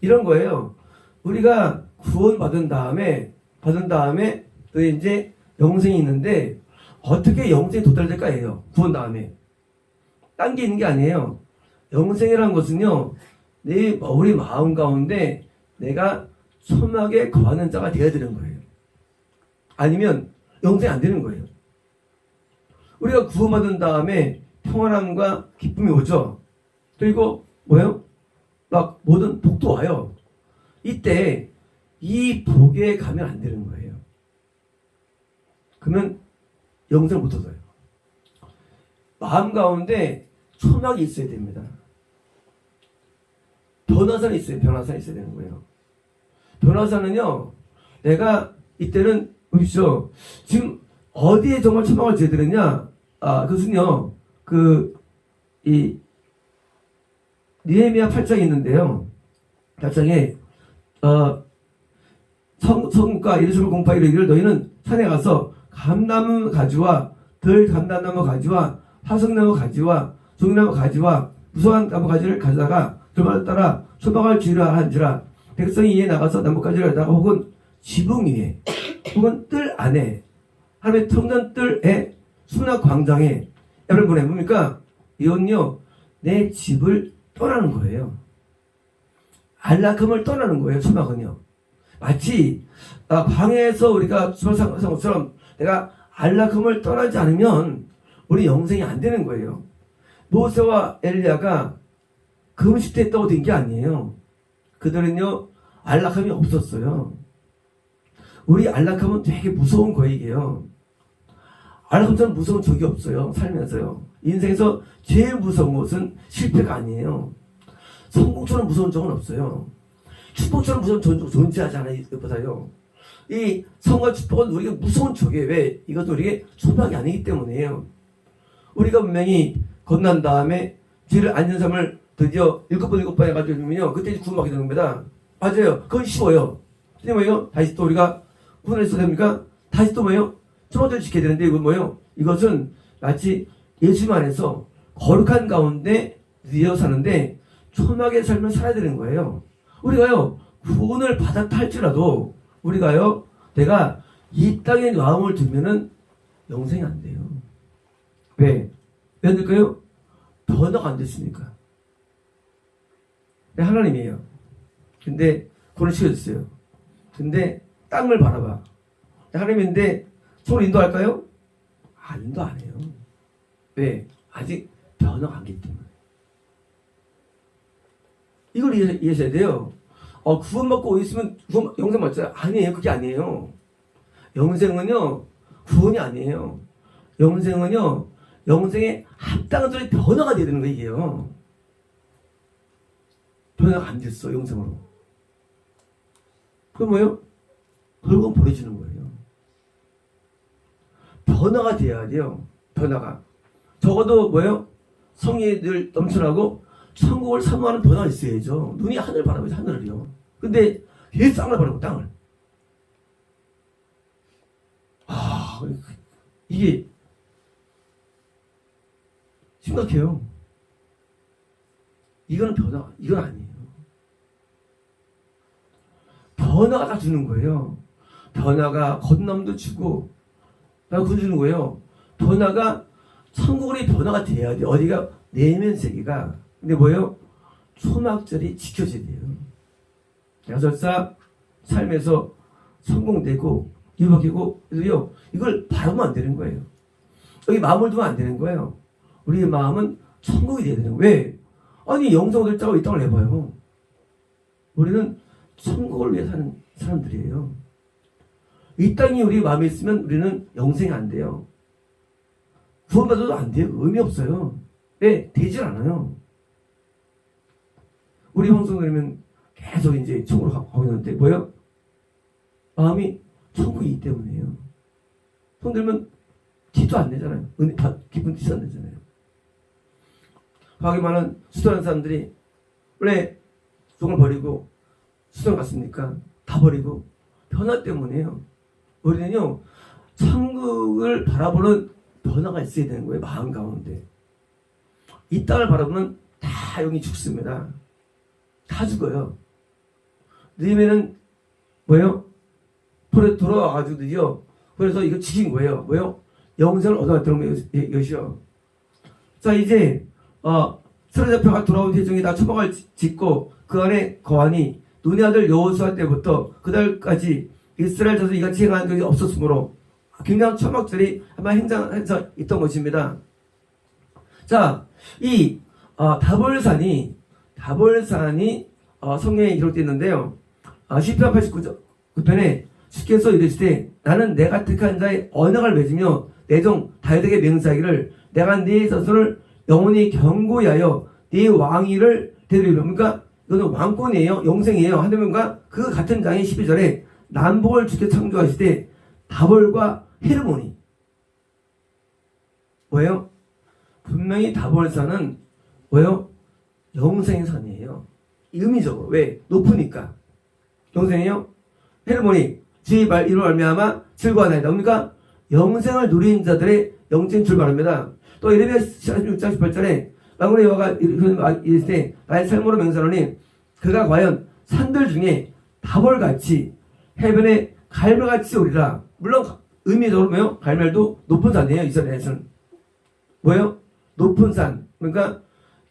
이런 거예요. 우리가 구원 받은 다음에 또 이제 영생이 있는데 어떻게 영생이 도달될까예요. 구원 다음에. 딴 게 있는 게 아니에요. 영생이라는 것은요, 우리 마음 가운데 내가 초막에 거하는 자가 되어야 되는 거예요. 아니면 영생이 안 되는 거예요. 우리가 구원받은 다음에 평안함과 기쁨이 오죠. 그리고 뭐예요? 막 모든 복도 와요. 이때 이 복에 가면 안 되는 거예요. 그러면 영생을 못 얻어요. 마음 가운데 초막이 있어야 됩니다. 변화산이 있어야 되는 거예요. 변화산은요, 내가 이때는 보십시오. 지금 어디에 정말 초막을 지어야 되느냐? 그것은요, 느헤미야 8장이 있는데요. 8장에 성과 예루살렘 공파에 이르기를 너희는 산에 가서 감나무 가지와 덜 감나무 가지와 화석나무 가지와 종이나무 가지와 무성한 나무 가지를 가져다가 들마다 따라 소박을 지으라 한지라. 백성이 이에 나가서 나뭇가지를 가다가 혹은 지붕 위에 혹은 뜰 안에 하나님의 성전 뜰에 수납 광장에 여러분 뭡니까? 이건요 내 집을 떠나는 거예요. 안락함을 떠나는 거예요. 초막은요. 마치 방에서 우리가 수박산 것처럼 내가 안락함을 떠나지 않으면 우리 영생이 안 되는 거예요. 모세와 엘리야가 금식대 했다고 된 게 아니에요. 그들은요 안락함이 없었어요. 우리 안락함은 되게 무서운 거이게요. 안락함처럼 무서운 적이 없어요. 살면서요. 인생에서 제일 무서운 것은 실패가 아니에요. 성공처럼 무서운 적은 없어요. 축복처럼 무서운 적은 존재하지 않아요. 이것보다요. 이 성과 축복은 우리가 무서운 적이에요. 왜? 이것도 우리에게 소박이 아니기 때문이에요. 우리가 분명히 건난 다음에 죄를 안전 삶을 드디어 7번 해가지고 있으면요. 그때 구원받게 되는 겁니다. 맞아요. 그건 쉬워요. 근데 뭐예요? 다시 또 우리가 구원을 써야 됩니까? 다시 또 뭐예요? 초막절을 지켜야 되는데 이건 뭐예요? 이것은 마치 예수님 안에서 거룩한 가운데 드디어 사는데 초막의 삶을 살아야 되는 거예요. 우리가요 구원을 받았다 할지라도 우리가요 내가 이 땅에 마음을 두면은 영생이 안 돼요. 왜? 왜 안 될까요? 변화가 안 됐으니까. 하나님이에요. 근데 구원을 시켜줬어요. 근데 땅을 바라봐. 하나님인데 손을 인도할까요? 인도 안 해요. 왜? 아직 변화가 안 됐기 때문에. 이걸 이해하셔야 돼요. 구원받고 있으면 영생 받잖아요. 아니에요. 그게 아니에요. 영생은요, 구원이 아니에요. 영생은요, 영생에 합당한 소리 변화가 돼야 되는 거예요, 이게요. 변화가 안 됐어, 영생으로. 그럼 뭐예요? 결국은 버려지는 거예요. 변화가 돼야 돼요. 변화가. 적어도 뭐예요? 성이 늘 넘쳐나고 천국을 사모하는 변화가 있어야죠. 눈이 하늘을 바라보지, 하늘을요. 근데 계속 땅을 바라보고 땅을. 이게 심각해요. 이거는 변화, 이건 아니에요. 변화가 다 주는 거예요. 변화가 건남도 주고, 나 그거 주는 거예요. 변화가, 천국의 변화가 돼야 돼. 어디가? 내면 세계가. 근데 뭐예요? 초막절이 지켜져야 돼요. 내가 설사 삶에서 성공되고, 유복이고, 그래서요, 이걸 바라보면 안 되는 거예요. 여기 마음을 두면 안 되는 거예요. 우리의 마음은 천국이 돼야 되는 거예요. 왜? 아니, 영성을 짜고 이 땅을 해봐요. 우리는 천국을 위해 사는 사람들이에요. 이 땅이 우리 마음에 있으면 우리는 영생이 안 돼요. 구원받아도 안 돼요. 의미 없어요. 왜? 되질 않아요. 우리 형성들이면 계속 이제 천국으로 가고 있는데, 뭐예요? 마음이 천국이기 때문이에요. 손 들면 티도 안 내잖아요. 기쁜 티도 안 내잖아요. 과거에 많은 수도하는 사람들이 원래 종을 버리고 수도 갔습니까? 다 버리고 변화 때문이에요. 우리는요, 천국을 바라보는 변화가 있어야 되는 거예요. 마음 가운데. 이 땅을 바라보면 다 영이 죽습니다. 다 죽어요. 느헤미야는 뭐예요? 돌아와가지고 드디어 그래서 이거 지킨 거예요. 뭐예요? 영생을 얻어갔다는 것이요. 자, 이제 사로잡혀가 돌아온 대중이 다 초막을 짓고 그 안에 거하니 눈의 아들 여호수아 때부터 그달까지 이스라엘 자손이 이같이 행한 적이 없었으므로 굉장한 초막절이 아마 행장해서 있던 것입니다. 자, 이 다볼산이 성경에 기록되어 있는데요. 시편 89편에 주께서 이르시되 나는 내가 택한 자의 언약을 맺으며 내 종 다윗에게 맹세하기를 내가 네 자손을 영원히 견고히 하여 네 왕위를 되리라. 그러니까 이거는 왕권이에요. 영생이에요. 하나님과 그 같은 장의 12절에 남북을 주께 창조하시되 다볼과 헤르몬이 뭐예요? 분명히 다볼산은 뭐예요? 영생의 산이에요. 의미적으로. 왜? 높으니까. 영생이에요? 헤르몬이 주의 말 이로 말미암아 즐거워하나이다. 그러니까 영생을 누린 자들의 영생 출발합니다. 또 예레미야 16장 18절에 만군의 여호와가 이르시되 나의 삶으로 맹세하노니 그가 과연 산들 중에 다볼같이 해변에 갈멜같이 오리라. 물론 의미적으로 뭐예요? 갈멜도 높은 산이에요. 이스라엘에서는 뭐예요? 높은 산. 그러니까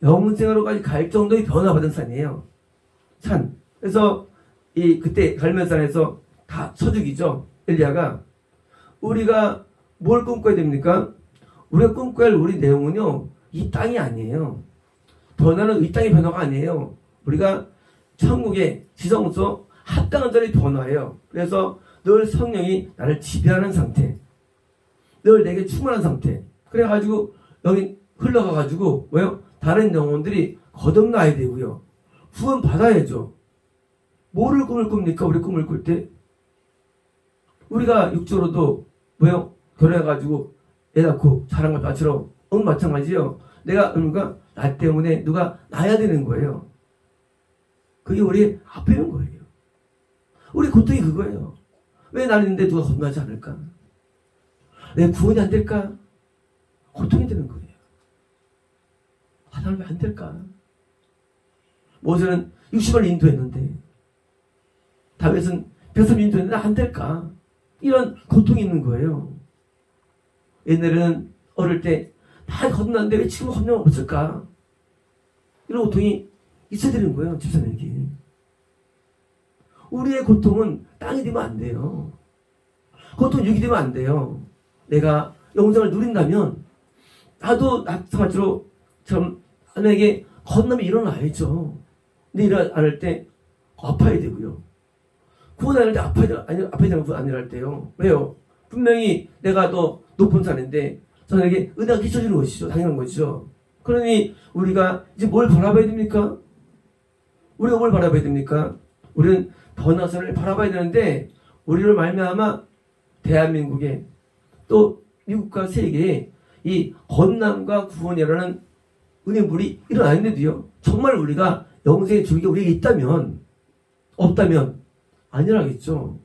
영생으로까지 갈 정도의 변화받은 산이에요. 산. 그래서 그때 갈멜산에서 다 서죽이죠. 엘리야가. 우리가 뭘 꿈꿔야 됩니까? 우리가 꿈꿔야 할 우리 내용은요, 이 땅이 아니에요. 변화는 이 땅의 변화가 아니에요. 우리가 천국의 지성소 합당한 자리의 변화예요. 그래서 늘 성령이 나를 지배하는 상태. 늘 내게 충만한 상태. 그래가지고 여기 흘러가가지고 뭐요? 다른 영혼들이 거듭나야 되고요. 구원 받아야죠. 뭐를 꿈을 꿉니까? 우리 꿈을 꿀 때? 우리가 육적으로도 뭐요? 결혼해가지고 애 낳고 자란 것처럼 마찬가지요. 내가 그러니까 나 때문에 누가 나야 되는 거예요. 그게 우리 아프는 거예요. 우리 고통이 그거예요. 왜 나는 있는데 누가 거듭나지 않을까? 내 구원이 안 될까? 고통이 되는 거예요. 나는 왜 안 될까? 모세는 60을 인도했는데 다윗은 100을 인도했는데 안 될까? 이런 고통이 있는 거예요. 옛날에는 어릴 때 다 거듭났는데 왜 지금 거듭나면 없을까? 이런 고통이 있어야 되는 거예요. 집사님에게. 우리의 고통은 땅이 되면 안 돼요. 고통은 육이 되면 안 돼요. 내가 영생을 누린다면 나도 마찬가지로 하나님에게 거듭남이 일어나야죠. 근데 일어날 때 아파야 되고요. 구원할 때 아파야 되는 구원 아니랄 때요. 왜요? 분명히 내가 더 높은 산인데 저에게 은혜가 끼쳐주는 것이죠. 당연한 것이죠. 그러니 우리가 이제 뭘 바라봐야 됩니까? 우리가 뭘 바라봐야 됩니까? 우리는 변화선을 바라봐야 되는데 우리를 말미암아 대한민국에 또 미국과 세계에 이 건남과 구원이라는 은혜물이 일어나는데도요. 정말 우리가 영생의 줄기가 우리에게 있다면 없다면 아니라겠죠.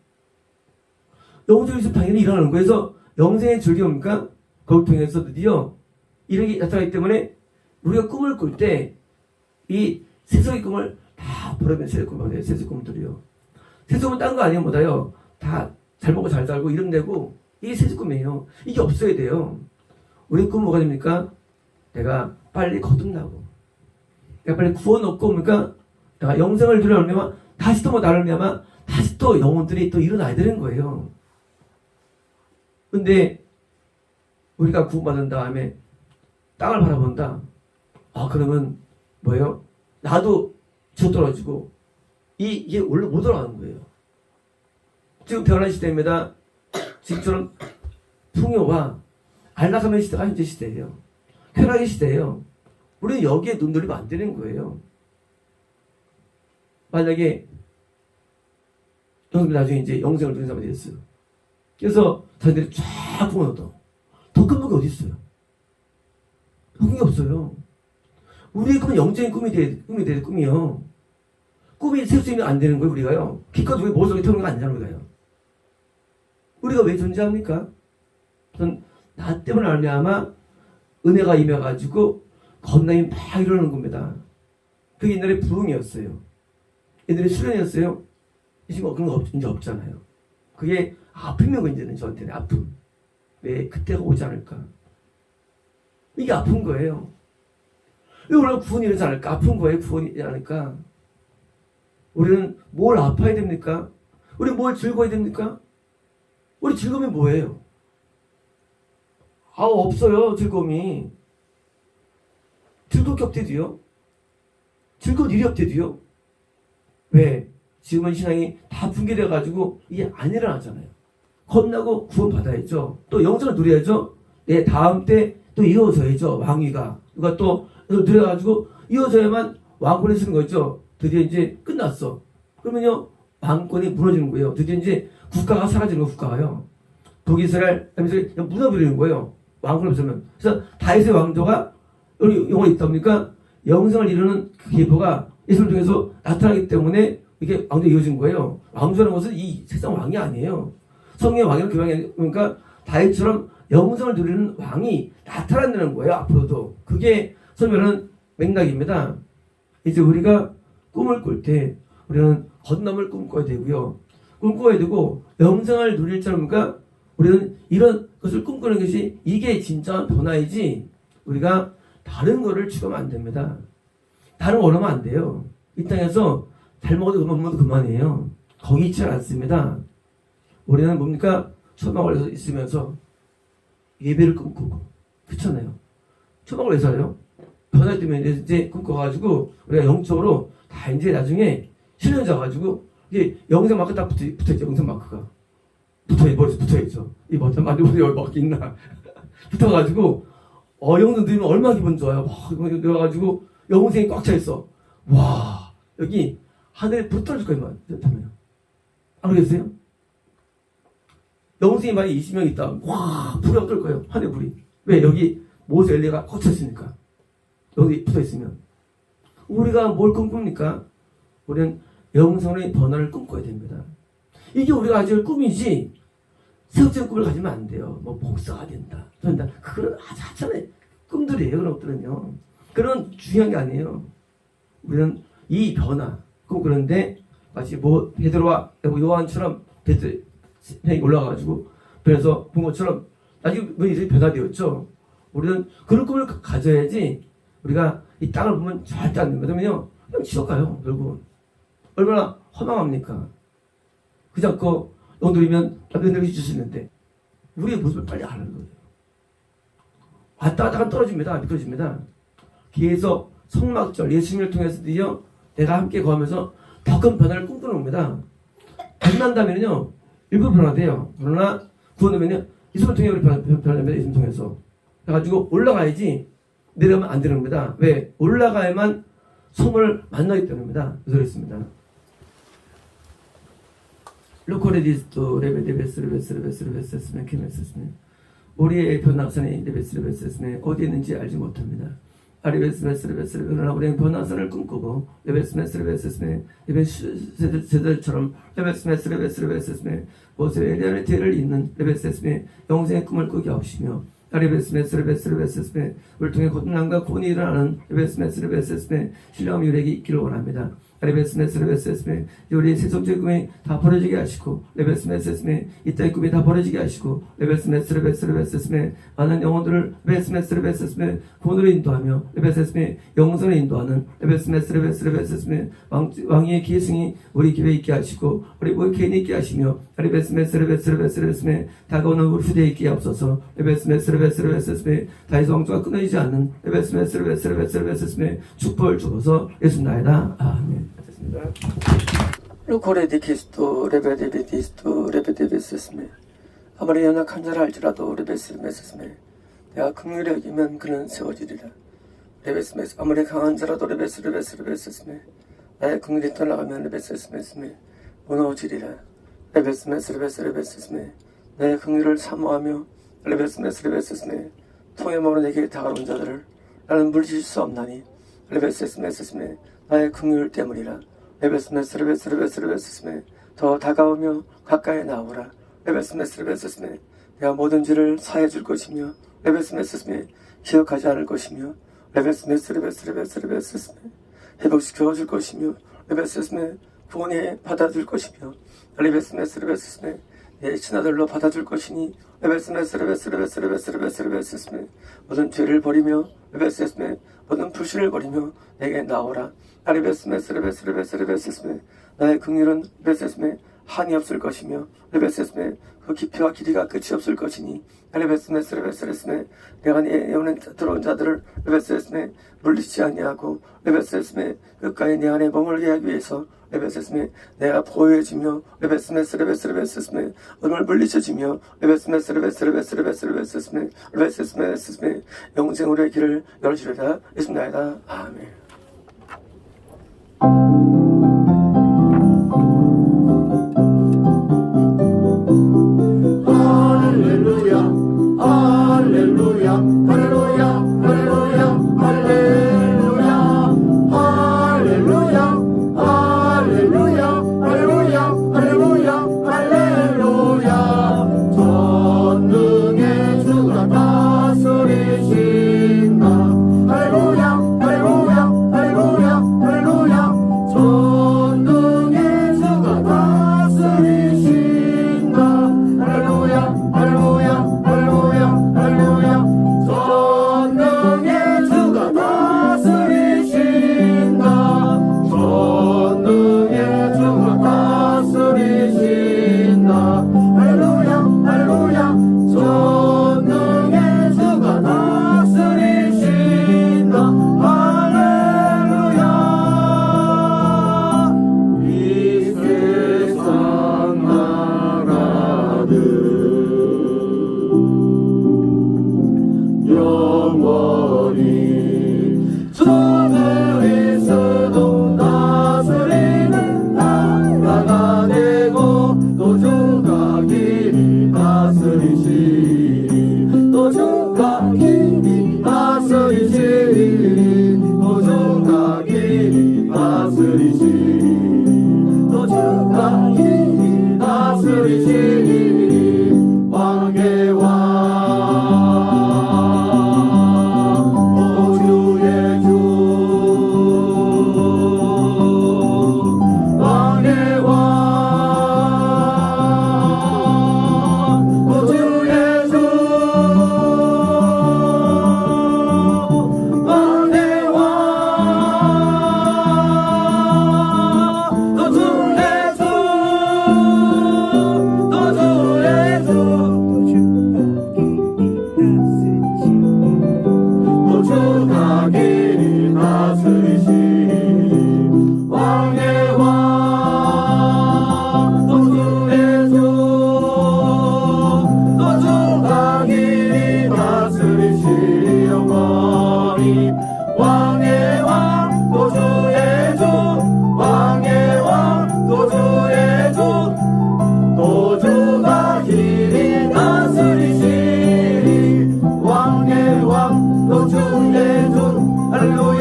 영생이 있으면 당연히 일어나는 거예요. 그래서 영생의 줄기가 뭡니까? 그걸 통해서 드디어 이런 게 나타나기 때문에 우리가 꿈을 꿀 때 이 세속의 꿈을 다 버리면 세속 꿈을 해요. 세속 꿈들이요. 세속은 딴 거 아니에요. 뭐다요. 다 잘 먹고 잘 살고 이름 내고 이게 세속 꿈이에요. 이게 없어야 돼요. 우리 꿈은 뭐가 됩니까? 내가 빨리 거듭나고 내가 빨리 구원 얻고 뭡니까? 내가 영생을 누려면 다시 또 뭐 나를 위하면 다시 또 영혼들이 또 일어나야 되는 거예요. 근데 우리가 구원받은 다음에 땅을 바라본다. 아 그러면 뭐예요? 나도 저 떨어지고 이게 원래 못 올라가는 거예요. 지금 변화 시대입니다. 지금처럼 풍요와 안락함의 시대가 현재 시대예요. 쾌락의 시대예요. 우리는 여기에 눈 돌리면 안 되는 거예요. 만약에 여러분이 나중에 이제 영생을 누린 사람이 됐어요. 그래서 자기들이 쫙 구원 얻어. 더 큰 복이 어디 있어요? 복이 없어요. 우리의 꿈은 영적인 꿈이 돼야 꿈이요. 꿈이 세우면 안 되는 거예요, 우리가요. 기껏 우리 머릿속에 태우는 거 아니잖아요, 우리가요. 우리가 왜 존재합니까? 우선 나 때문에 말미암아 은혜가 임해가지고 건남이 막 이러는 겁니다. 그게 옛날에 부흥이었어요. 옛날에 수련이었어요. 지금 그런 거 이제 없잖아요. 그게 아픔이고 이제는 저한테는 아픔. 왜 그때가 오지 않을까? 이게 아픈 거예요. 왜 우리가 구원이 이러지 않을까? 아픈 거예요. 구원이 이러지 않을까? 우리는 뭘 아파야 됩니까? 우리 뭘 즐거워야 됩니까? 우리 즐거움이 뭐예요? 없어요. 즐거움이. 즐거울 게 없대도요. 즐거운 일이 없대도요. 왜? 지금은 신앙이 다 붕괴돼가지고 이게 안 일어나잖아요. 겁나고 구원 받아야죠. 또 영생을 누려야죠. 내 다음 때 또 이어져야죠. 왕위가. 누가 또 누려가지고 이어져야만 왕권이 쓰는 거죠. 드디어 이제 끝났어. 그러면요 왕권이 무너지는 거예요. 드디어 이제 국가가 사라지는 거예요. 국가가요. 북이스라엘 하면서 무너버리는 거예요. 왕권을 없으면. 그래서 다윗의 왕조가 여기 영혼이 있다 보니까 영생을 이루는 그 계보가 예수를 통해서 나타나기 때문에 이게 왕조가 이어진 거예요. 왕조라는 것은 이 세상 왕이 아니에요. 성령의 왕이라는 그 왕이 그러니까 다윗처럼 영생을 누리는 왕이 나타난다는 거예요. 앞으로도. 그게 설명하는 맥락입니다. 이제 우리가 꿈을 꿀 때 우리는 건남을 꿈꿔야 되고요. 꿈꿔야 되고 영생을 누릴 자니까 우리는 이런 것을 꿈꾸는 것이 이게 진짜 변화이지 우리가 다른 거를 추구하면 안 됩니다. 다른 거 원하면 안 돼요. 이 땅에서 잘 먹어도 그만 먹어도 그만이에요. 거기 있지 않습니다. 우리는 뭡니까? 초막을 있으면서 예배를 꿈꾸고 그렇잖아요. 초막을 왜 살아요? 변화 때문에 이제 꿈꿔가지고 우리가 영적으로 다 이제 나중에 실현져가지고 이게 영생 마크 딱 붙어있죠. 영생 마크가 머리에 붙어있죠. 이 머리 만져보세요. 여기 막 있나 붙어가지고 영생 들으면 얼마나 기분 좋아요. 막 들어가지고 영생이 꽉 차 있어. 와 여기 하늘에 불 떨어질 거예요. 그렇다면 안 그러겠어요? 영생이 만약 20명 있다. 와 불이 어떨 거예요. 하늘에 불이. 왜? 여기 모세 엘리가 꽂혔으니까. 여기 붙어있으면 우리가 뭘 꿈꿉니까? 우리는 영성의 변화를 꿈꿔야 됩니다. 이게 우리가 가질 꿈이지 세속적인 꿈을 가지면 안 돼요. 뭐 목사가 된다. 그런 하찮은 꿈들이에요. 그런 것들은요. 그런 중요한 게 아니에요. 우리는 이 변화 꿈꾸는데 마치 뭐 베드로와 요한처럼 배트형이 올라가가지고 그래서 본 것처럼 나중에 이제 변화되었죠. 우리는 그런 꿈을 가져야지 우리가 이 땅을 보면 절대 안 됩니다. 왜냐면요 그냥 지옥 가요. 결국은 얼마나 허망합니까? 그저 그 영들이면 남편들이 주시는데 우리의 모습을 빨리 아는 거예요. 왔다 갔다 떨어집니다. 미끄러집니다. 기에서 성막절 예수님을 통해서 드디어 내가 함께 거하면서 더 큰 변화를 꿈꾸는 겁니다. 다시 난다면요 일부러 변화돼요. 그러나 구원되면요 예수를 통해 우리 변화됩니다. 예수를 통해서. 그래가지고 올라가야지 내려가면 안 되는 겁니다. 왜? 올라가야만 성을 만나기 때문입니다. 그래서 그렇습니다. 루코레디스토 레베데베스레베스레베스레베스레 케메스스네 우리의 변화선이 레베스레베스레 어디 있는지 알지 못합니다. 아리베스메스레베스레 그러나 우리는 변화선을 꿈꾸고 레베스메스레베스레 세대들처럼 레베스메스레베스레베스레 모세의 엘리야의 뒤를 잇는 레베스메 영생의 꿈을 꾸게 하시며 아리베스메스레베스레베스레 우리를 통해 고난과 구원이 일어나는 레베스메스레베스레 신령한 유력이 있기를 원합니다. 레베스메스레베스레 우리 세속적인 꿈이 다 버려지게 하시고 레베스메스레베 이 땅의 꿈이 다 버려지게 하시고 레베스메스레베스레베스레 많은 영혼들을 레베스메스레베스레 구원으로 인도하며 레베스메 영생을 인도하는 레베스메스레베스레베스레 왕의 계승이 우리 교회에 있게 하시고 우리 모든 개인이 있게 하시며 레베스메스레베스레베스레 다가오는 우리 후대에 있게 하옵소서. 레베스메스레베스레베스레 다윗 왕조가 끊어지지 않는 레베스메스레베스레베스레 축복을 주어서 예수나이다. 아멘. 됐습니다.
루코레디키스토 레베데비디스토 레베데베스스메 아무리 연약한 자라 할지라도 레베스메스스메 내가 긍휼히 여기면 그는 세워지리라. 레베스메스 아무리 강한 자라도 레베스메스스메 나의 긍휼이 떠나가면 레베스메스메 무너지리라. 레베스메스메 나의 긍휼을 사모하며 레베스메스메 통해 먹으러 내게 다가온 자들을 나는 물리칠 수 없나니 레베스메스메 나의 긍휼 때문이라. 레베스메스메 더 다가오며 가까이 나오라. 레베스메스메 내가 모든 죄를 사해 줄 것이며 레베스메스메 기억하지 않을 것이며 레베스메스메 회복시켜 줄 것이며 레베스메 구원에 받아줄 것이며 레베스메스메 내 친아들로 받아줄 것이니 레베스메스메 모든 죄를 버리며 레베스메 모든 불신을 버리며 내게 나오라. 레베스메스메 나의 긍휼은 레베스메 한이 없을 것이며 레베스메 그 깊이와 길이가 끝이 없을 것이니 레베스메 내가 내 영혼에 들어온 자들을 레베스메 물리치지 아니하고 레베스메 끝까지 내 안에 머물게 하기 위해서 레베스메 내가 보호해주며 레베스메 오늘 물리쳐주며 레베스메 영생으로의 길을 열어주리라. 예수나이다. 아멘.
할렐루야 할렐루야 할렐루야 할렐루야 할렐루야 할렐루야 할렐루야 할렐루야 할렐루야 할렐루야 전능의 주가 다스리신다. 할렐루야 할렐루야 할렐루야 할렐루야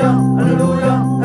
할렐루야